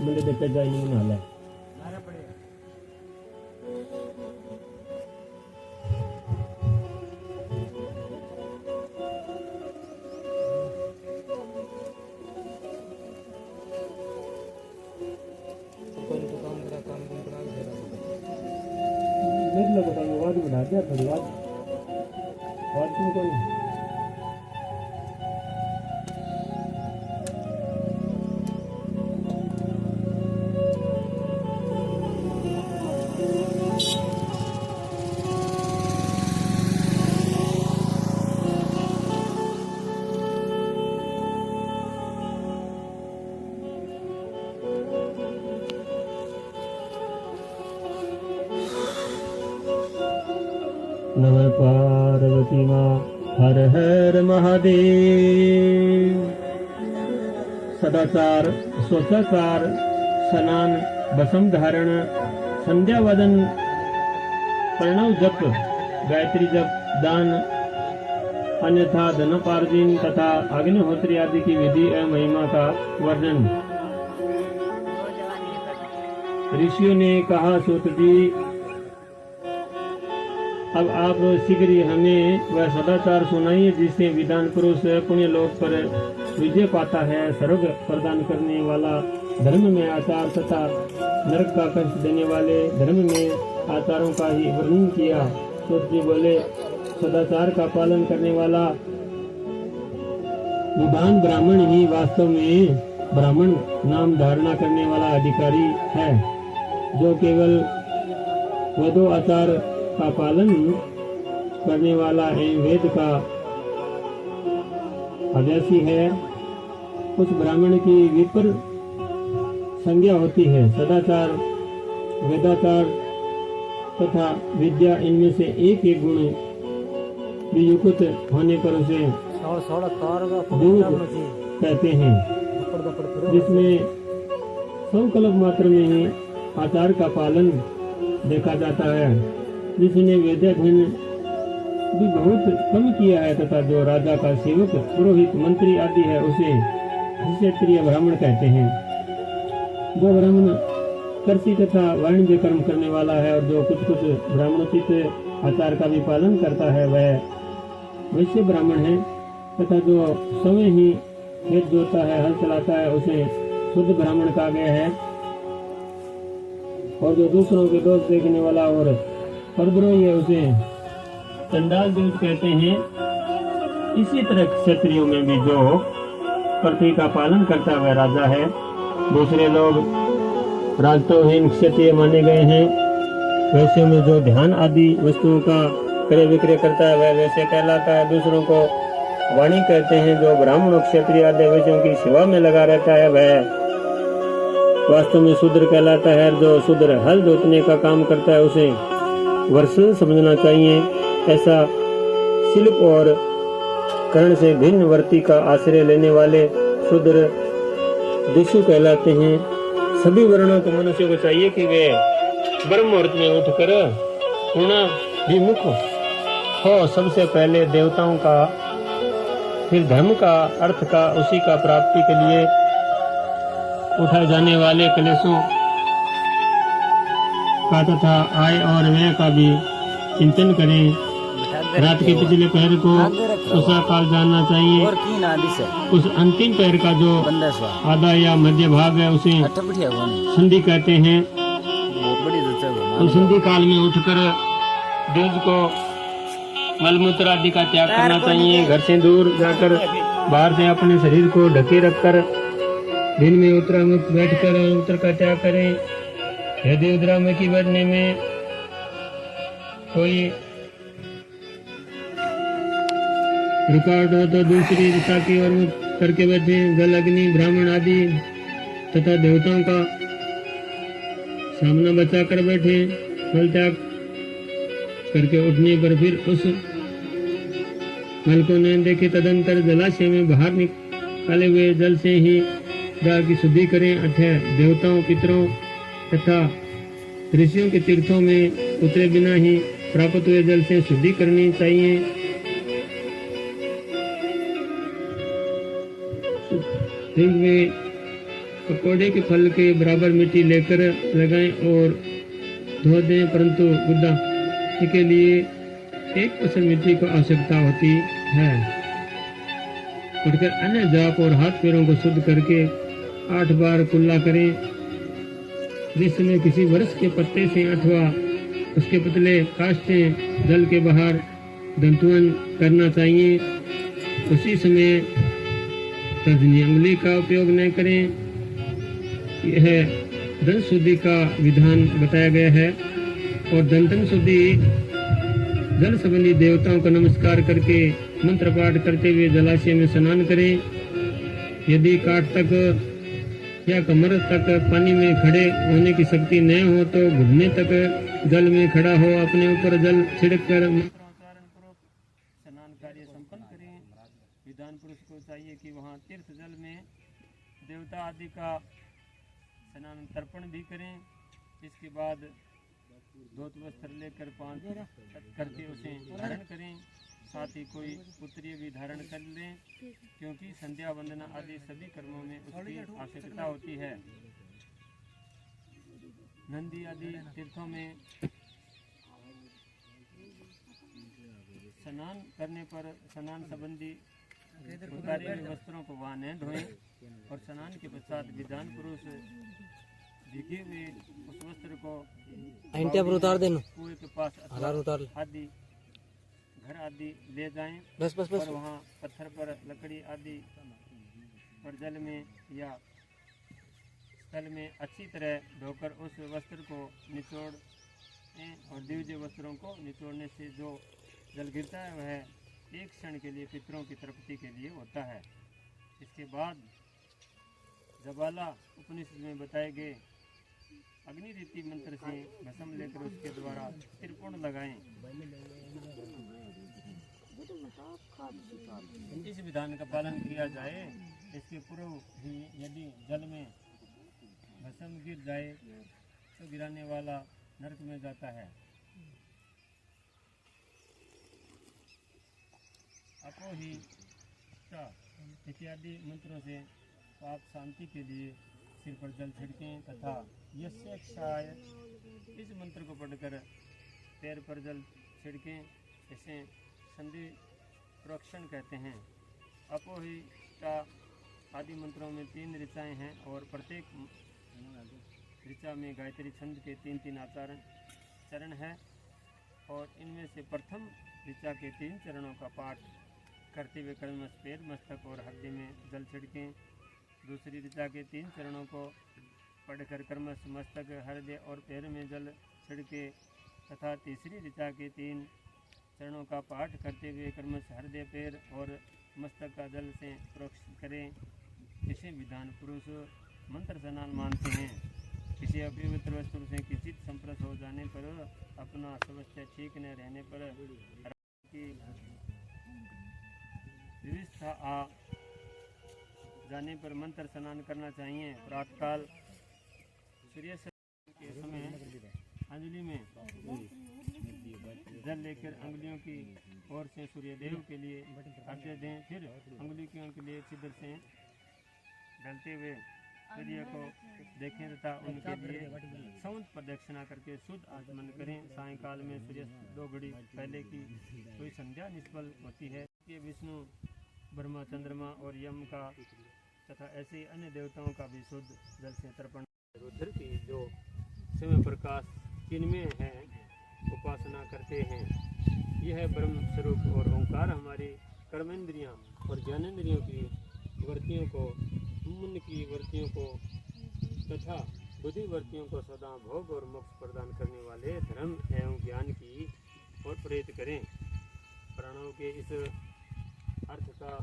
मुझे देखा जाए नहीं बना ला। मेरे लोग बताओ आवाज बढ़ा दिया थोड़ी आवाज तुमको नमः पार्वती माँ हर हर महादेव। सदाचार, स्वच्छाचार, स्नान, भस्म धारण, संध्या वदन, प्रणव जप, गायत्री जप, दान, अन्यथा धनोपार्जन तथा अग्निहोत्री आदि की विधि एवं महिमा का वर्णन। ऋषियों ने कहा, सूत जी अब आप शीघ्र ही हमें वह सदाचार सुनाइए जिससे विधान पुरुष पुण्य लोक पर विजय पाता है। स्वर्ग प्रदान करने वाला धर्म में आचार तथा नरक का कष्ट देने वाले धर्म में आचारों का ही वर्णन किया। तो जी बोले, सदाचार का पालन करने वाला विद्वान ब्राह्मण ही वास्तव में ब्राह्मण नाम धारणा करने वाला अधिकारी है, जो केवल वेदों आचार का पालन करने वाला एवं वेद का अभ्यासी है। उस ब्राह्मण की विपर संज्ञा होती है। सदाचार, वेदाचार तथा विद्या, इनमें से एक एक गुण भी युक्त होने पर उसे दूध कहते हैं, जिसमें संकल्प मात्र में ही आचार का पालन देखा जाता है, जिसने वेदाध्ययन भी बहुत कम किया है तथा जो राजा का सेवक, पुरोहित, मंत्री आदि है, उसे क्षत्रिय ब्राह्मण कहते हैं। जो ब्राह्मण कृषि तथा वाणिज्य कर्म करने वाला है और जो कुछ ब्राह्मणोचित आचार का भी पालन करता है, वह वैश्य ब्राह्मण है। तथा जो स्वयं ही खेत जोतता है, हल चलाता है, उसे शुद्ध ब्राह्मण कहा गया है। और जो दूसरों के दोष देखने वाला और परद्रोही है, उसे चंडाल दूत कहते हैं। इसी तरह क्षत्रियों में भी जो पृथ्वी का पालन करता हुआ राजा है, दूसरे लोग राजतोहीन क्षत्रिय माने गए हैं। वैश्यों में जो ध्यान आदि वस्तुओं का क्रय विक्रय करता है, वह वैश्य कहलाता है। दूसरों को वाणी कहते हैं। जो ब्राह्मण क्षत्रिय आदि वैश्यों की सेवा में लगा रहता है, वह वास्तव में शूद्र कहलाता है। जो शूद्र हल जोतने का काम करता है, उसे वर्षण समझना चाहिए। ऐसा शिल्प और कर्ण से भिन्न वर्ती का आश्रय लेने वाले शूद्र दिशु कहलाते हैं। सभी वर्णों को मनुष्य को चाहिए कि वे ब्रह्म मुहूर्त में उठकर पुनर्विमुख हो। सबसे पहले देवताओं का, फिर धर्म का, अर्थ का, उसी का प्राप्ति के लिए उठाए जाने वाले कलेशों का तथा आय और व्यय का भी चिंतन करें। रात के पिछले पहर को उषा काल जानना चाहिए। उस अंतिम पहर का जो आधा या मध्य भाग है, उसे संधि कहते हैं। उस संधि काल में उठकर दूज को मलमूत्र आदि का त्याग करना चाहिए। घर से दूर जाकर बाहर से अपने शरीर को ढके रखकर दिन में उत्तरामुख बैठकर मूत्र का त्याग करें। यदि उत्तरामुखी बैठने में कोई रुकावट हो तो दूसरी दिशा की ओर मुख करके बैठे। जल, अग्नि, ब्राह्मण आदि तथा देवताओं का सामना बचा कर बैठे। मल त्याग करके उठने पर फिर उस मल को न देखे। तदंतर जलाशय में बाहर निकाले हुए जल से ही दाह की शुद्धि करें। अतः देवताओं, पितरों तथा ऋषियों के तीर्थों में उतरे बिना ही प्राप्त हुए जल से शुद्धि करनी चाहिए। फिर वे पकौड़े के फल के बराबर मिट्टी लेकर लगाएं और धो दें, परंतु बुद्धा के लिए 1% मिट्टी को आवश्यकता होती है। उठकर अन्य जाप और हाथ पैरों को शुद्ध करके 8 बार कुल्ला करें। जिसमें किसी वृक्ष के पत्ते से अथवा उसके पतले काष्ठे जल के बाहर दंतवन करना चाहिए। उसी समय तर्जनी उंगली का उपयोग न करें। यह दंत शुद्धि का विधान बताया गया है। और दंतन शुद्धि जल संबंधी देवताओं का नमस्कार करके मंत्र पाठ करते हुए जलाशय में स्नान करें। यदि काट तक या कमर तक पानी में खड़े होने की शक्ति न हो तो घुटने तक जल में खड़ा हो अपने ऊपर जल छिड़क कर स्नान कार्य संपन्न करें। विधान पुरुष को चाहिए कि वहाँ तीर्थ जल में देवता आदि का स्नान तर्पण भी करें। इसके बाद धोत वस्त्र लेकर 5 करके उसे धारण करें। साथ ही कोई पुत्रिय भी धारण कर लें, क्योंकि संध्या वंदना आदि सभी कर्मों में उसकी आवश्यकता होती है। नंदी आदि तीर्थों में स्नान करने पर स्नान संबंधी उतारे हुए वस्त्रों को वहाँ न धोएं और स्नान के पश्चात विधान पुरुष भीगे हुए उस वस्त्र को कुएं के पास आदि घर आदि ले जाएं। और वहाँ पत्थर पर, लकड़ी आदि पर जल में या स्थल में अच्छी तरह धोकर उस वस्त्र को निचोड़ें। और दिव्य वस्त्रों को निचोड़ने से जो जल गिरता है वह एक क्षण के लिए पितरों की तृप्ति के लिए होता है। इसके बाद जबाला उपनिषद में बताए गए अग्नि रीति मंत्र से भस्म लेकर उसके द्वारा त्रिकोण लगाएं। इस विधान का पालन किया जाए। इसके पूर्व ही यदि जल में भस्म गिर जाए तो गिराने वाला नरक में जाता है। अपोहिष्टा इत्यादि मंत्रों से पाप शांति के लिए सिर पर जल छिड़कें तथा यस्य क्षाय इस मंत्र को पढ़कर पैर पर जल छिड़कें। इसे संधि प्रोक्षण कहते हैं। अपोहिष्टा आदि मंत्रों में 3 ऋचाएँ हैं और प्रत्येक ऋचा में गायत्री छंद के 3-3 आचरण चरण है और इनमें से प्रथम ऋचा के 3 चरणों का पाठ करते हुए क्रमश पैर, मस्तक और हृदय में जल छिड़कें। दूसरी ऋचा के 3 चरणों को पढ़कर क्रमश मस्तक, हृदय और पैर में जल छिड़के तथा तीसरी ऋचा के 3 चरणों का पाठ करते हुए क्रमश हृदय, पैर और मस्तक का जल से प्रोक्षण करें। इसे विधान पुरुष मंत्र स्नान मानते हैं। किसी अपवित्र वस्तु से किसी संपर्क हो जाने पर अपना स्वास्थ्य ठीक न रहने पर की व्यवस्था आ जाने पर मंत्र स्नान करना चाहिए। प्रातःकाल सूर्य के समय अंजलि में जल लेकर अंगुलियों की ओर से सूर्य देव के लिए अर्घ्य दें। फिर अंगुलियों के लिए छिद्र से ढलते हुए सूर्य को देखें तथा उनके लिए संवत प्रदक्षिणा करके शुद्ध आचमन करें। सायंकाल में सूर्य 2 घड़ी पहले की कोई संध्या निष्फल होती है। ये विष्णु, ब्रह्मा, चंद्रमा और यम का तथा ऐसे अन्य देवताओं का भी शुद्ध जल से तर्पण। रुद्र की जो स्वयं प्रकाश किनमें है उपासना करते हैं। यह ब्रह्म स्वरूप और ओंकार हमारी कर्मेंद्रियां और ज्ञानेंद्रियों की वृत्तियों को, मन की वृत्तियों को तथा बुद्धि वृत्तियों को सदा भोग और मोक्ष प्रदान करने वाले धर्म एवं ज्ञान की ओर प्रेरित करें। प्राणों के इस अर्थ का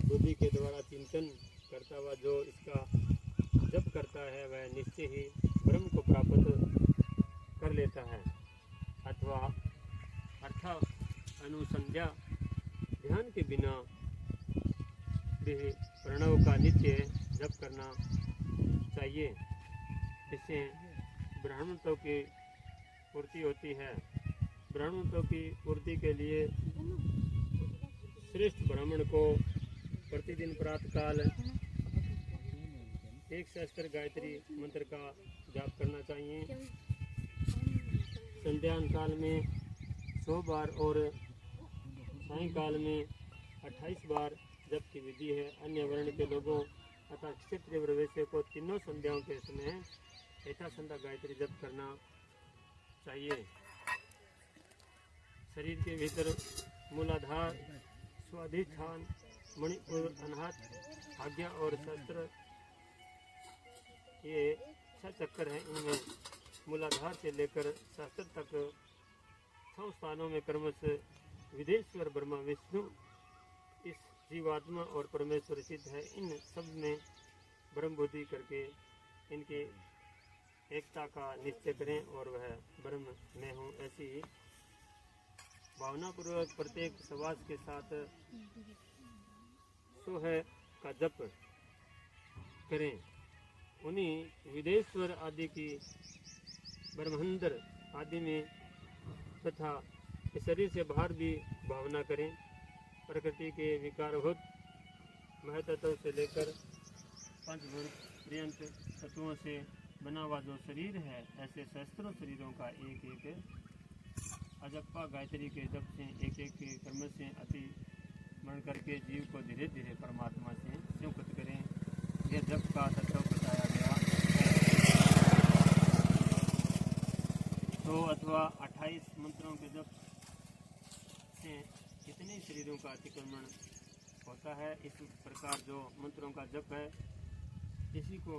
बुद्धि के द्वारा चिंतन करता हुआ जो इसका जप करता है वह निश्चय ही ब्रह्म को प्राप्त कर लेता है। अथवा अर्थ अनुसंध्या ध्यान के बिना भी प्रणव का नित्य जप करना चाहिए। इससे ब्राह्मणत्व की पूर्ति होती है। ब्राह्मणत्व की पूर्ति के लिए श्रेष्ठ ब्राह्मण को प्रतिदिन प्रातःकाल 1 सहस्त्र गायत्री मंत्र का जाप करना चाहिए। संध्या काल में 100 बार और सायंकाल में 28 बार जप की विधि है। अन्य वर्ण के लोगों तथा क्षत्रिय प्रवेश को तीनों संध्याओं के समय यथासंध्या गायत्री जप करना चाहिए। शरीर के भीतर मूलाधार, स्वाधिष्ठान, मणिपुर, अनाहत, आज्ञा और शस्त्र ये 6 चक्कर हैं। इनमें मूलाधार से लेकर शास्त्र तक 6 स्थानों में क्रमशः विदेश्वर, ब्रह्मा, विष्णु, इस जीवात्मा और परमेश्वर स्थित है। इन सब में ब्रह्म बुद्धि करके इनके एकता का निश्चय करें और वह ब्रह्म में हूँ ऐसी भावनापूर्वक प्रत्येक श्वास के साथ सोह का जप करें। उन्हीं विदेश्वर आदि की ब्रह्मंदर आदि में तथा शरीर से बाहर भी भावना करें। प्रकृति के विकारभूत महतत्व से लेकर पंचभूत पर्यंत तत्वों से बना हुआ जो शरीर है, ऐसे सहस्त्रों शरीरों का एक एक अजप्पा गायत्री के जप से एक एक के कर्म से अति मन करके जीव को धीरे धीरे परमात्मा से संयुक्त करें। यह जप का तत्व बताया गया है। 2 अथवा 28 मंत्रों के जप से कितने शरीरों का अतिक्रमण होता है। इस प्रकार जो मंत्रों का जप है, इसी को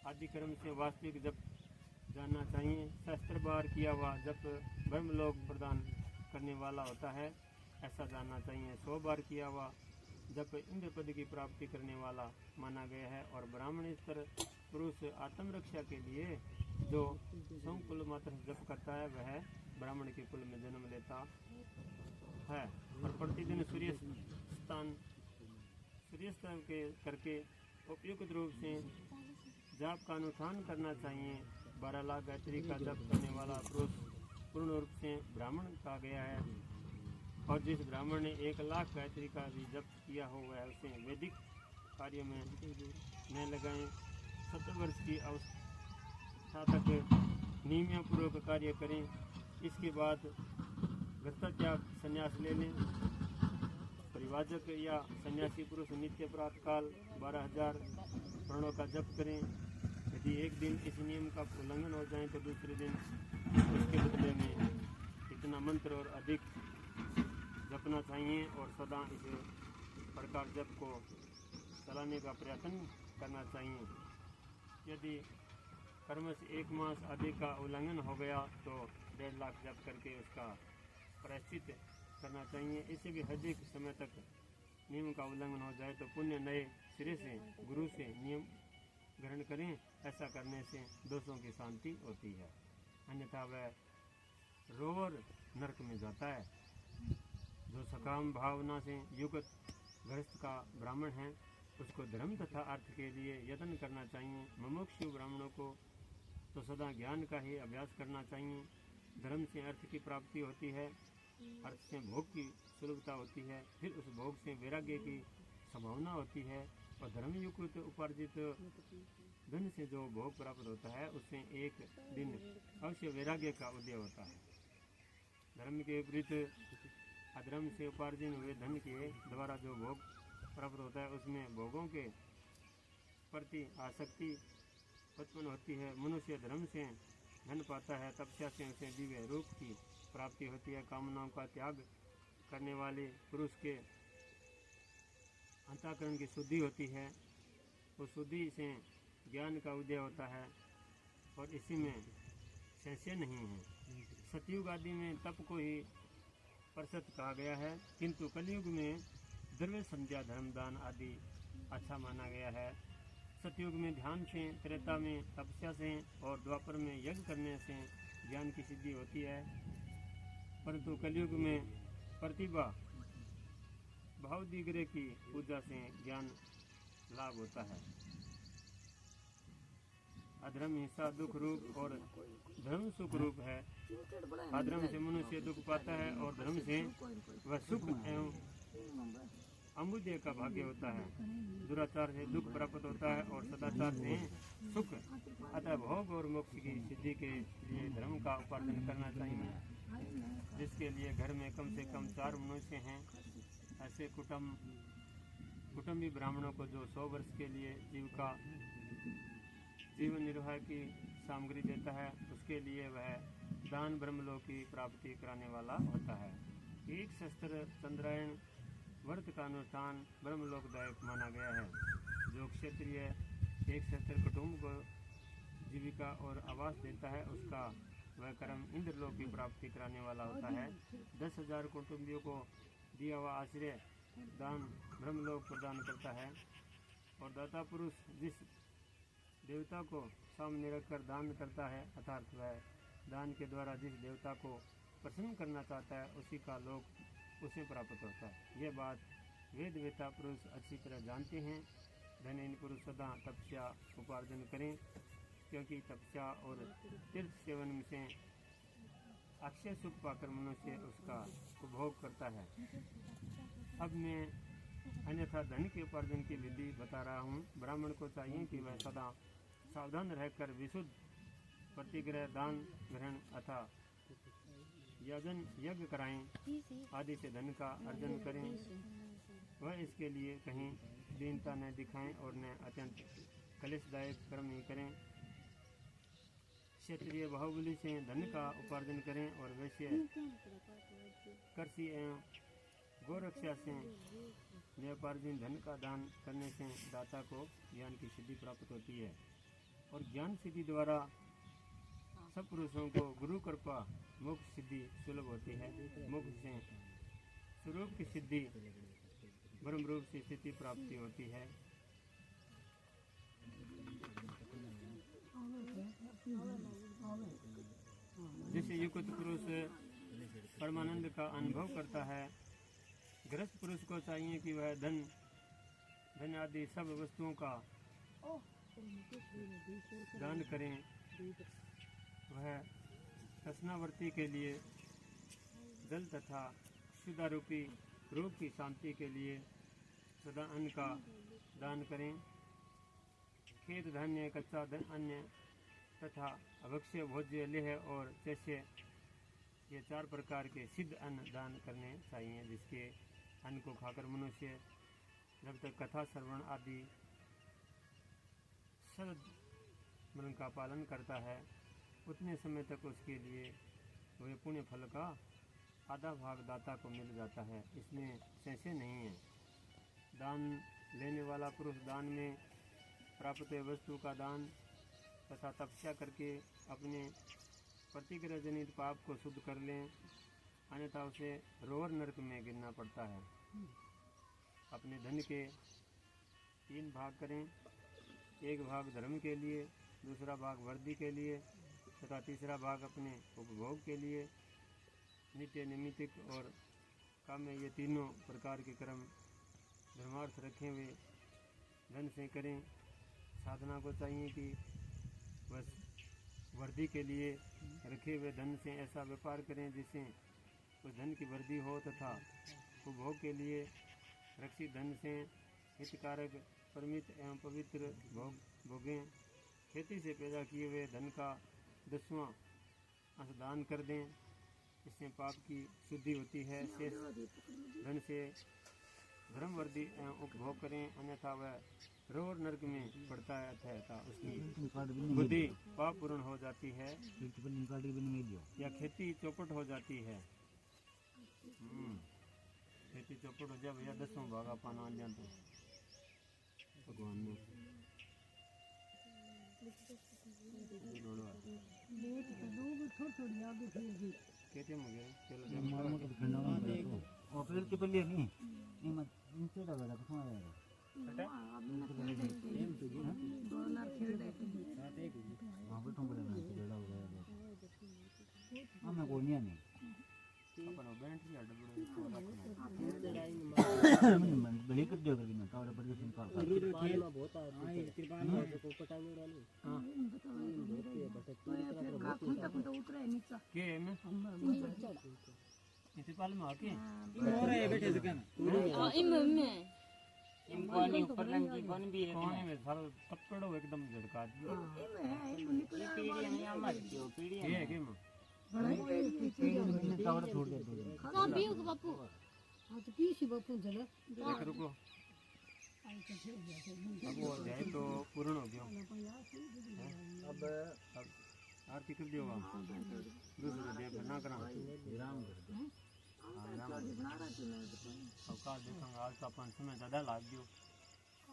आदिक्रम से वास्तविक जप जानना चाहिए। सहस्त्र बार किया हुआ जप ब्रह्मलोक प्रदान करने वाला होता है, ऐसा जानना चाहिए। 100 बार किया हुआ जब इंद्र पद की प्राप्ति करने वाला माना गया है। और ब्राह्मण स्तर पुरुष आत्मरक्षा के लिए जो संकुल मात्र जप करता है वह ब्राह्मण के कुल में जन्म लेता है। और प्रतिदिन सूर्य स्नान के करके उपयुक्त रूप से जाप का अनुष्ठान करना चाहिए। 12 लाख गायत्री का जप करने वाला पुरुष पूर्ण रूप से ब्राह्मण कहा गया है। और जिस ब्राह्मण ने 1 लाख गायत्री का भी जप किया हो वह उसे वैदिक कार्य में न लगाएं। 70 वर्ष की अवस्था तक नियमपूर्वक कार्य करें। इसके बाद गृहत्याग संन्यास ले लें। परिवाजक या सन्यासी पुरुष नित्य प्रातःकाल 12,000 प्रणों का जप करें। यदि एक दिन इस नियम का उल्लंघन हो जाए तो दूसरे दिन इसके बदले में इतना मंत्र और अधिक जपना चाहिए और सदा इस प्रकार जप को चलाने का प्रयत्न करना चाहिए। यदि कर्म से 1 मास आदि का उल्लंघन हो गया तो 1.5 लाख जप करके उसका प्रायश्चित करना चाहिए। इससे भी अधिक समय तक नियम का उल्लंघन हो जाए तो पुण्य नए सिरे से गुरु से नियम ग्रहण करें। ऐसा करने से दोषों की शांति होती है, अन्यथा वह रोर नरक में जाता है। जो सकाम भावना से युक्त गृहस्थ का ब्राह्मण है उसको धर्म तथा अर्थ के लिए यत्न करना चाहिए। मुमुक्षु ब्राह्मणों को तो सदा ज्ञान का ही अभ्यास करना चाहिए। धर्म से अर्थ की प्राप्ति होती है, अर्थ से भोग की सुलभता होती है, फिर उस भोग से वैराग्य की संभावना होती है। और धर्मयुक्त उपार्जित धन से जो भोग प्राप्त होता है उससे एक दिन अवश्य वैराग्य का उदय होता है। धर्म के विपरीत अधर्म से उपार्जन हुए धन के द्वारा जो भोग प्राप्त होता है उसमें भोगों के प्रति आसक्ति उत्पन्न होती है। मनुष्य धर्म से धन पाता है, तपस्या से उसे दिव्य रूप की प्राप्ति होती है। कामनाओं का त्याग करने वाले पुरुष के अंतःकरण की शुद्धि होती है। उस शुद्धि से ज्ञान का उदय होता है और इसी में संशय नहीं है। सतयुग आदि में तप को ही परसत कहा गया है, किंतु कलयुग में द्रव्य संध्या धर्मदान आदि अच्छा माना गया है। सतयुग में ध्यान से, त्रेता में तपस्या से और द्वापर में यज्ञ करने से ज्ञान की सिद्धि होती है, परंतु कलयुग में प्रतिभा भावदिग्रह की पूजा से ज्ञान लाभ होता है। अधर्म हिंसा दुख रूप और धर्म सुख रूप है। अधर्म से मनुष्य दुख पाता है और धर्म से वह सुख एवं अमुद्य का भाग्य होता है। दुराचार से दुख प्राप्त होता है और सदाचार से सुख। अतः भोग और मोक्ष की सिद्धि के लिए धर्म का उपार्जन करना चाहिए, जिसके लिए घर में कम से कम 4 मनुष्य हैं। ऐसे कुटुंबी ब्राह्मणों को जो 100 वर्ष के लिए जीवन निर्वाह की सामग्री देता है उसके लिए वह दान ब्रह्मलोक की प्राप्ति कराने वाला होता है। एक शस्त्र चंद्रायण व्रत का अनुष्ठान ब्रह्मलोकदायक माना गया है। जो क्षत्रिय एक शस्त्र कुटुंब को जीविका और आवास देता है उसका वह कर्म इंद्रलोक की प्राप्ति कराने वाला होता है। 10,000 कुटुंबियों को दिया हुआ आश्रय दान ब्रह्मलोक प्रदान करता है। और दाता पुरुष जिस देवता को सामने रखकर दान करता है अर्थात वह दान के द्वारा जिस देवता को प्रसन्न करना चाहता है उसी का लोक उसे प्राप्त होता है। यह बात वेद वेता पुरुष अच्छी तरह जानते हैं। धनहीन पुरुष सदा तपस्या उपार्जन करें, क्योंकि तपस्या और तीर्थ सेवन से अक्षय सुख पाकर मनुष्य उसका उपभोग करता है। अब मैं अन्यथा धन के उपार्जन की विधि बता रहा हूँ। ब्राह्मण को चाहिए कि वह सदा सावधान रहकर विशुद्ध प्रतिग्रह दान ग्रहण अथा यज्ञ कराएं आदि से धन का अर्जन करें। वह इसके लिए कहीं दीनता न दिखाएं और न अत्यंत कलेशदायक कर्म ही करें। क्षत्रिय बाहुबली से धन का उपार्जन करें और वैश्य कृषि एवं गोरक्षा से व्यापार्जन धन का दान करने से दाता को ज्ञान की सिद्धि प्राप्त होती है। और ज्ञान सिद्धि द्वारा सब पुरुषों को गुरु कृपा मोक्ष सिद्धि सुलभ होती है। मोक्ष से स्वरूप की सिद्धि, ब्रह्म रूप से स्थिति प्राप्ति होती है। जिसे युक्त पुरुष परमानंद का अनुभव करता है, गृहस्थ पुरुष को चाहिए कि वह धन आदि सब वस्तुओं का दान करें। वह तृष्णावर्ती के लिए जल तथा क्षुधारूपी रोग की शांति के लिए सदा अन्न का दान करें। खेत धान्य, कच्चा अन्न तथा अभक्ष्य, भोज्य, लेह और चैस्य, ये 4 प्रकार के सिद्ध अन्न दान करने चाहिए, जिसके अन्न को खाकर मनुष्य जब तक कथा श्रवण आदि सद्गुण का पालन करता है, उतने समय तक उसके लिए वह पुण्य फल का आधा भाग दाता को मिल जाता है। इसमें संशय नहीं है। दान लेने वाला पुरुष दान में प्राप्त वस्तु का दान तथा तपस्या करके अपने प्रतिग्रह जनित पाप को शुद्ध कर लें, अन्यथा उसे रोवर नरक में गिरना पड़ता है। अपने धन के 3 भाग करें। एक भाग धर्म के लिए, दूसरा भाग वर्दी के लिए तथा तीसरा भाग अपने उपभोग के लिए। नित्य, नैमित्तिक और काम्य, ये तीनों प्रकार के कर्म धर्मार्थ रखे हुए धन से करें। साधना को चाहिए कि बस वर्दी के लिए रखे हुए धन से ऐसा व्यापार करें जिससे उस धन की वृद्धि हो, तथा उपभोग के लिए रक्षित धन से हितकारक, परमित एवं पवित्र भोग भोगें। खेती से पैदा किए हुए धन का 10वां अंश दान कर दें, इससे पाप की शुद्धि होती है। शेष धन से धर्मवर्दी एवं उपभोग करें, अन्यथा वह रोर नरक में पड़ता है तथा उसकी बुद्धि पाप पूर्ण हो जाती है या खेती चौपट हो जाती है। खेती चौपट हो जाए भैया, 10वां भाग अपन आ जाते भगवान ने कहते हो गया। चलो और फिर के पल्ले नहीं ये मत इनसे लगा था कहां आया हां बैठो बड़े ना लड़ा हो गया हां मैं कोई नहीं अपन बैंड ही हट बड़े बड़ी कर दियो कभी ना तावड़े पर से निकाल खेल में बहुत हां ये कृपान में को पटांगड़ा नहीं हां बटे पूरी तरह से उतरे नीचे के में इसे पाल में आके और है बैठे दुकान इन पानी ऊपर लंगी बन भी है पानी में सारा तपड़ो एकदम झड़का दियो पीढ़ी में हमारी जो पीढ़ी है के में तावड़ छोड़ दे हां पियो के बापू हां तो पी सी बापू चलो एक रुको अब वो जाए तो पूर्ण हो गया। अब आरती कर दियो दूसरे देव ना करा विराम कर दो। अब का देखंगा आज तो अपन समय ज्यादा लाग गयो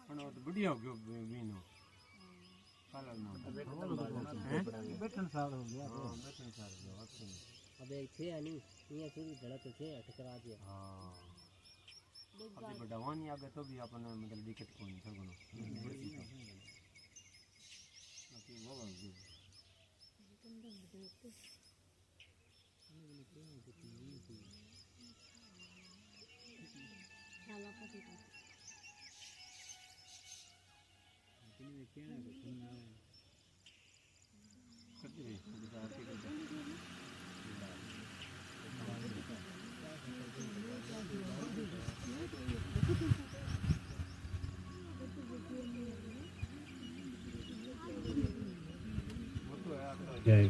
पण वो तो बढ़िया हो गयो बीनो कल ना बैठन साल हो गया हां बैठन साल हो गया। अब एक छे आनी ये थोड़ी धड़क छे अटकरा दिया हां अभी बढ़वानी आ गए तो भी अपन मतलब दिक्कत कोई नहीं सगुनो बाकी वो हो गयो साला पति का लेकिन ये क्या है सुनना करते हैं आरती करते जय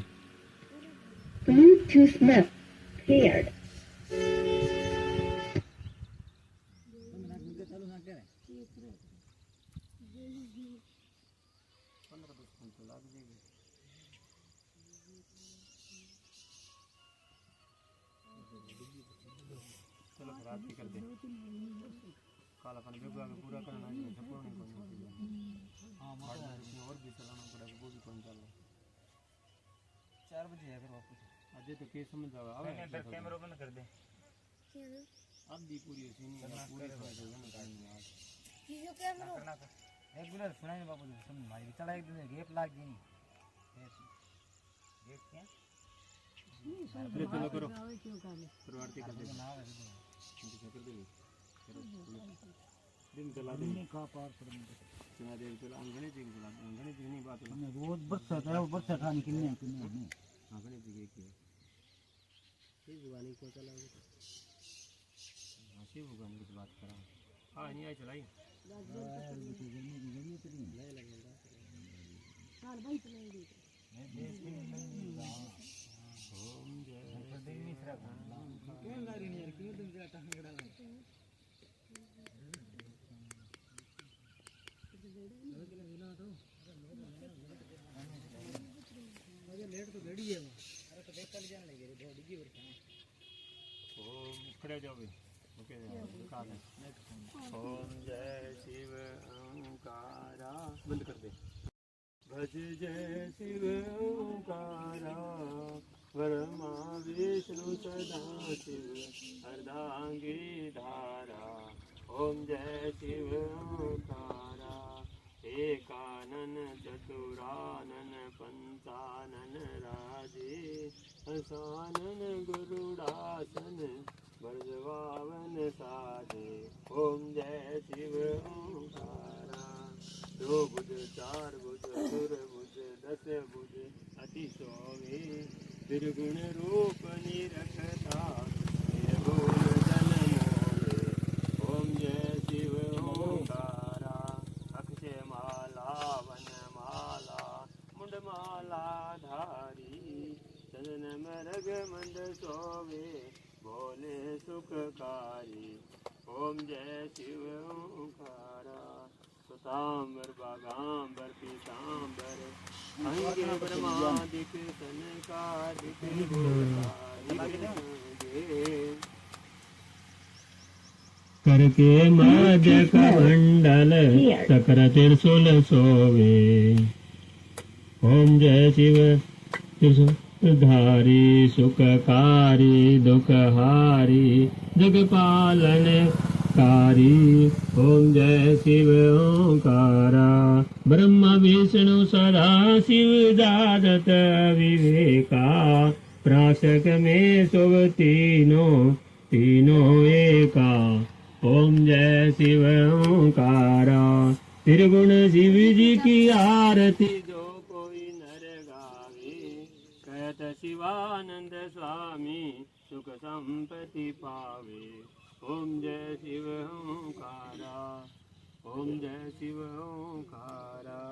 Bluetooth map paired. चालू ना करे 15-20 मिनट तो लग जाएगी। चलो फिर आरती कर दे। कल अपन विभाग में पूरा करना है, छपड़ नहीं करना। हाँ और भी चलाना पड़ेगा, वो भी कौन चल रहा है। 4 बजे है फिर वापस अजय तो के समझ जाओ आवे अंदर कैमरा बंद कर दे आधी पूरी सीन पूरी समझ जाओ ना आज किसो कैमरा रेगुलर सुनाई बाबू समझ मारी चला एक दिन गेप लाग गई गेप क्या चलो करो क्यों काम प्रवर्ती कर दे कर दे दिन चला दे का पार पर चला दे चला अंगने जी चला अंगने जी नहीं बात हमने रोज बरसा है वो बरसा खाने के लिए नहीं अंगने जी की ये जुबानी को चला हां भगवान की बात करा हां नहीं आई चलाई साल भाई चलेंगे ओम जय लेट तो घड़ी है अरे तो देख कर जाने लगे रे डिग्गी और ओम खड़े जाओ बे ओके दिखा दे ओम जय शिव ओंकारा बंद कर दे भज जय शिव ओंकारा वरमा विष्णु सदा शिव अर्धांगी धारा ओम जय शिव ओंकारा एकानन चतुरानन पंचानन राजे हसानन गुरुडासन ब्रजवावन साजे ओम जय शिव ओंकारा दो बुध चार बुध दुर्बुध दस बुध अति सोवे त्रिगुण रूप निरखता निर्गुण जन मोहे ओम जय शिव ओंकारा अक्षय माला वनमाला मुंडमाला धारी चंदन मरग मंद सोवे बोले सुखकारी ओम जय शिव ओंकारा सुतांबर बागांबर पीतांबर अंगे ब्रह्मादिक सनकादिक करके मध्य कमंडल चक्र त्रिशूल सोवे ओम जय शिव त्रिशूलधारी सुखकारी दुखहारी जगपालन कारी ओम जय शिव ओंकारा ब्रह्म विष्णु सदा शिव जादत विवेका प्राशक में शुभ तीनों एका ओम जय शिव ओंकारा त्रिगुण शिव जी की आरती जो कोई नर गावे कहत शिवानंद स्वामी सुख संपत्ति पावे ओम जय शिव ओंकारा ओम जय शिव ओंकारा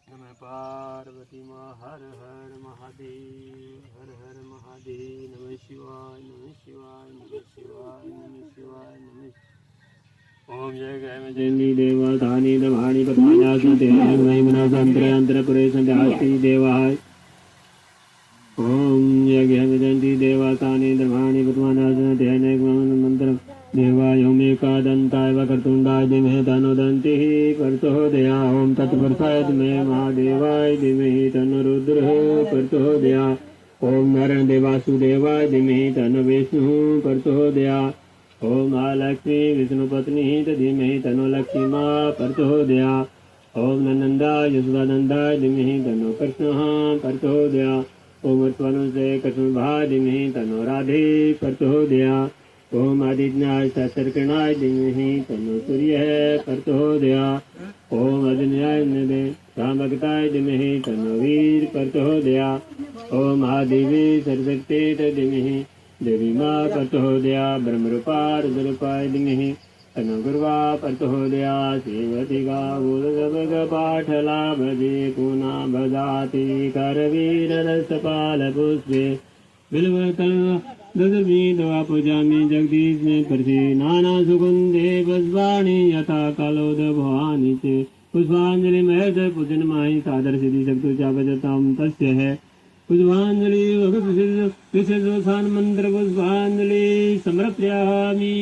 नमः पार्वती माँ हर हर महादेव हर हर महादेव नमः शिवाय नमः शिवाय नमः शिवाय नमः शिवाय नमः ओम जय गय जयंती देवा धानी दमाणी पद्माजासनते मनसंत्र संध्यास्ति देवाय ओम यज्ञ जयंती देवा तानि धर्माणि पद्मानासनते मंत्र देवाय ओम एकादंताय वक्रतुंडाय धीमहि तन्नो दन्तिः प्रचोदयात् ओम तत्पुरुषाय धीमहि महादेवाय धीमहि तन्नो रुद्रः प्रचोदयात् ओम नारायण वासुदेवाय धीमहि तन्नो विष्णुः प्रचोदयात् ओम महालक्ष्मी विष्णुपत्नी धीमहि तन्नो लक्ष्मी मां प्रचोदयात् ओम नंदाय यशोदानंदाय धीमहि तन्नो कृष्णः प्रचोदयात् ओम उत्पन्नसे कृष्णभाय धीमहि तन्नो राधे प्रचोदयात् ओम आदित्याय शस्त्रकर्णाय धीमहि तन्नो सूर्यः प्रचोदयात् ओम अग्न्याय नमः रामभक्ताय धीमहि तन्नो वीर प्रचोदयात् ओम महादेवी सरस्वती धीमहि देवी मां प्रचोदयात् ब्रह्मरूपा रुद्ररूपाय धीमहि तन्नो गुरुवा प्रचोदयात् सेवतिका बोधगभग पाठलाभजे पुना भजाति करवीररसपाल पुष्पे बिल्वतल दशमीदवा पूजामि जगदीश में प्रति नाना सुगंधे पुष्पाणि यथा कलोद भवानी चे पुष्पांजलि महर्ष पूजन माहि सादर सिद्धि शक्ति चापजताम तस्य है पुष्पांजलि भगत विशेषोत्थान मंत्र पुष्पांजलि समर्पयामि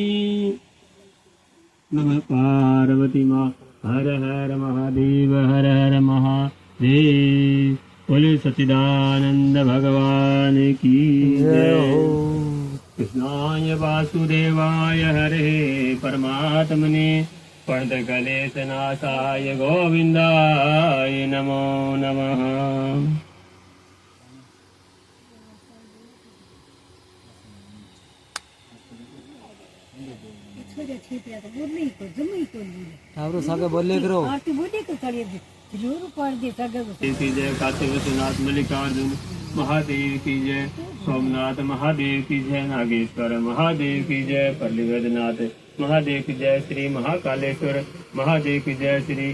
नमः पार्वती माँ हर हर महादेव हर हर महादेव बोले सच्चिदानंद भगवान की जय हो। कृष्णाय वासुदेवाय हरे परमात्मने पंत कलेश नाशाय गोविंदाय नमो नमः। छोरे छेपिया तो बोल नहीं को जमी को बोले ठाकुर सागे बोले करो आरती बोले को चढ़े जरूर पढ़ दे सगे की जय। काशी विश्वनाथ मल्लिकार्जुन महादेव की जय। सोमनाथ महादेव की जय। नागेश्वर महादेव की जय। पल्लीवैद्यनाथ महादेव की जय। श्री महाकालेश्वर महादेव की जय। श्री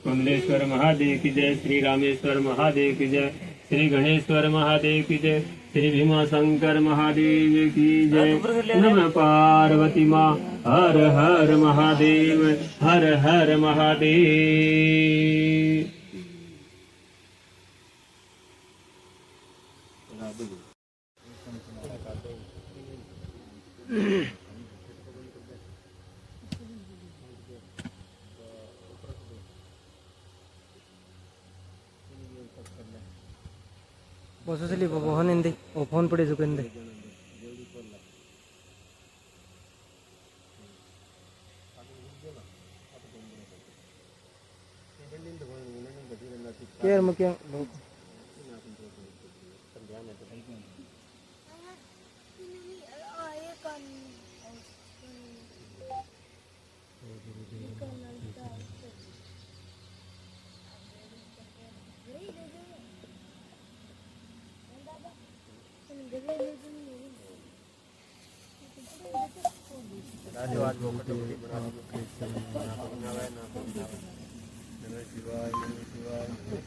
मंगलेश्वर महादेव की जय। श्री रामेश्वर महादेव की जय। श्री गणेश्वर महादेव की जय। श्री भीमा शंकर महादेव की जय। नमः पार्वती माँ हर हर महादेव हर हर महादेव। बस असली फोन इंदे ओ फोन पड़े जुकेंदे केर मुक्या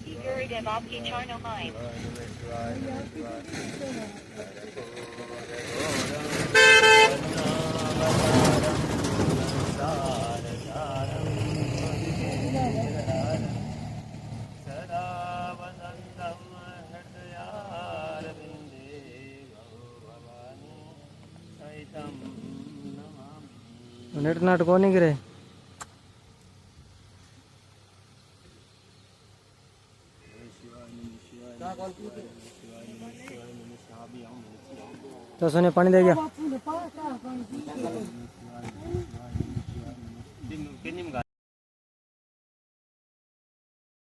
Figurative Opticharno Mind. नेट नाट को नहीं गिरे तो सोने पानी दे गया किन्नी मंगा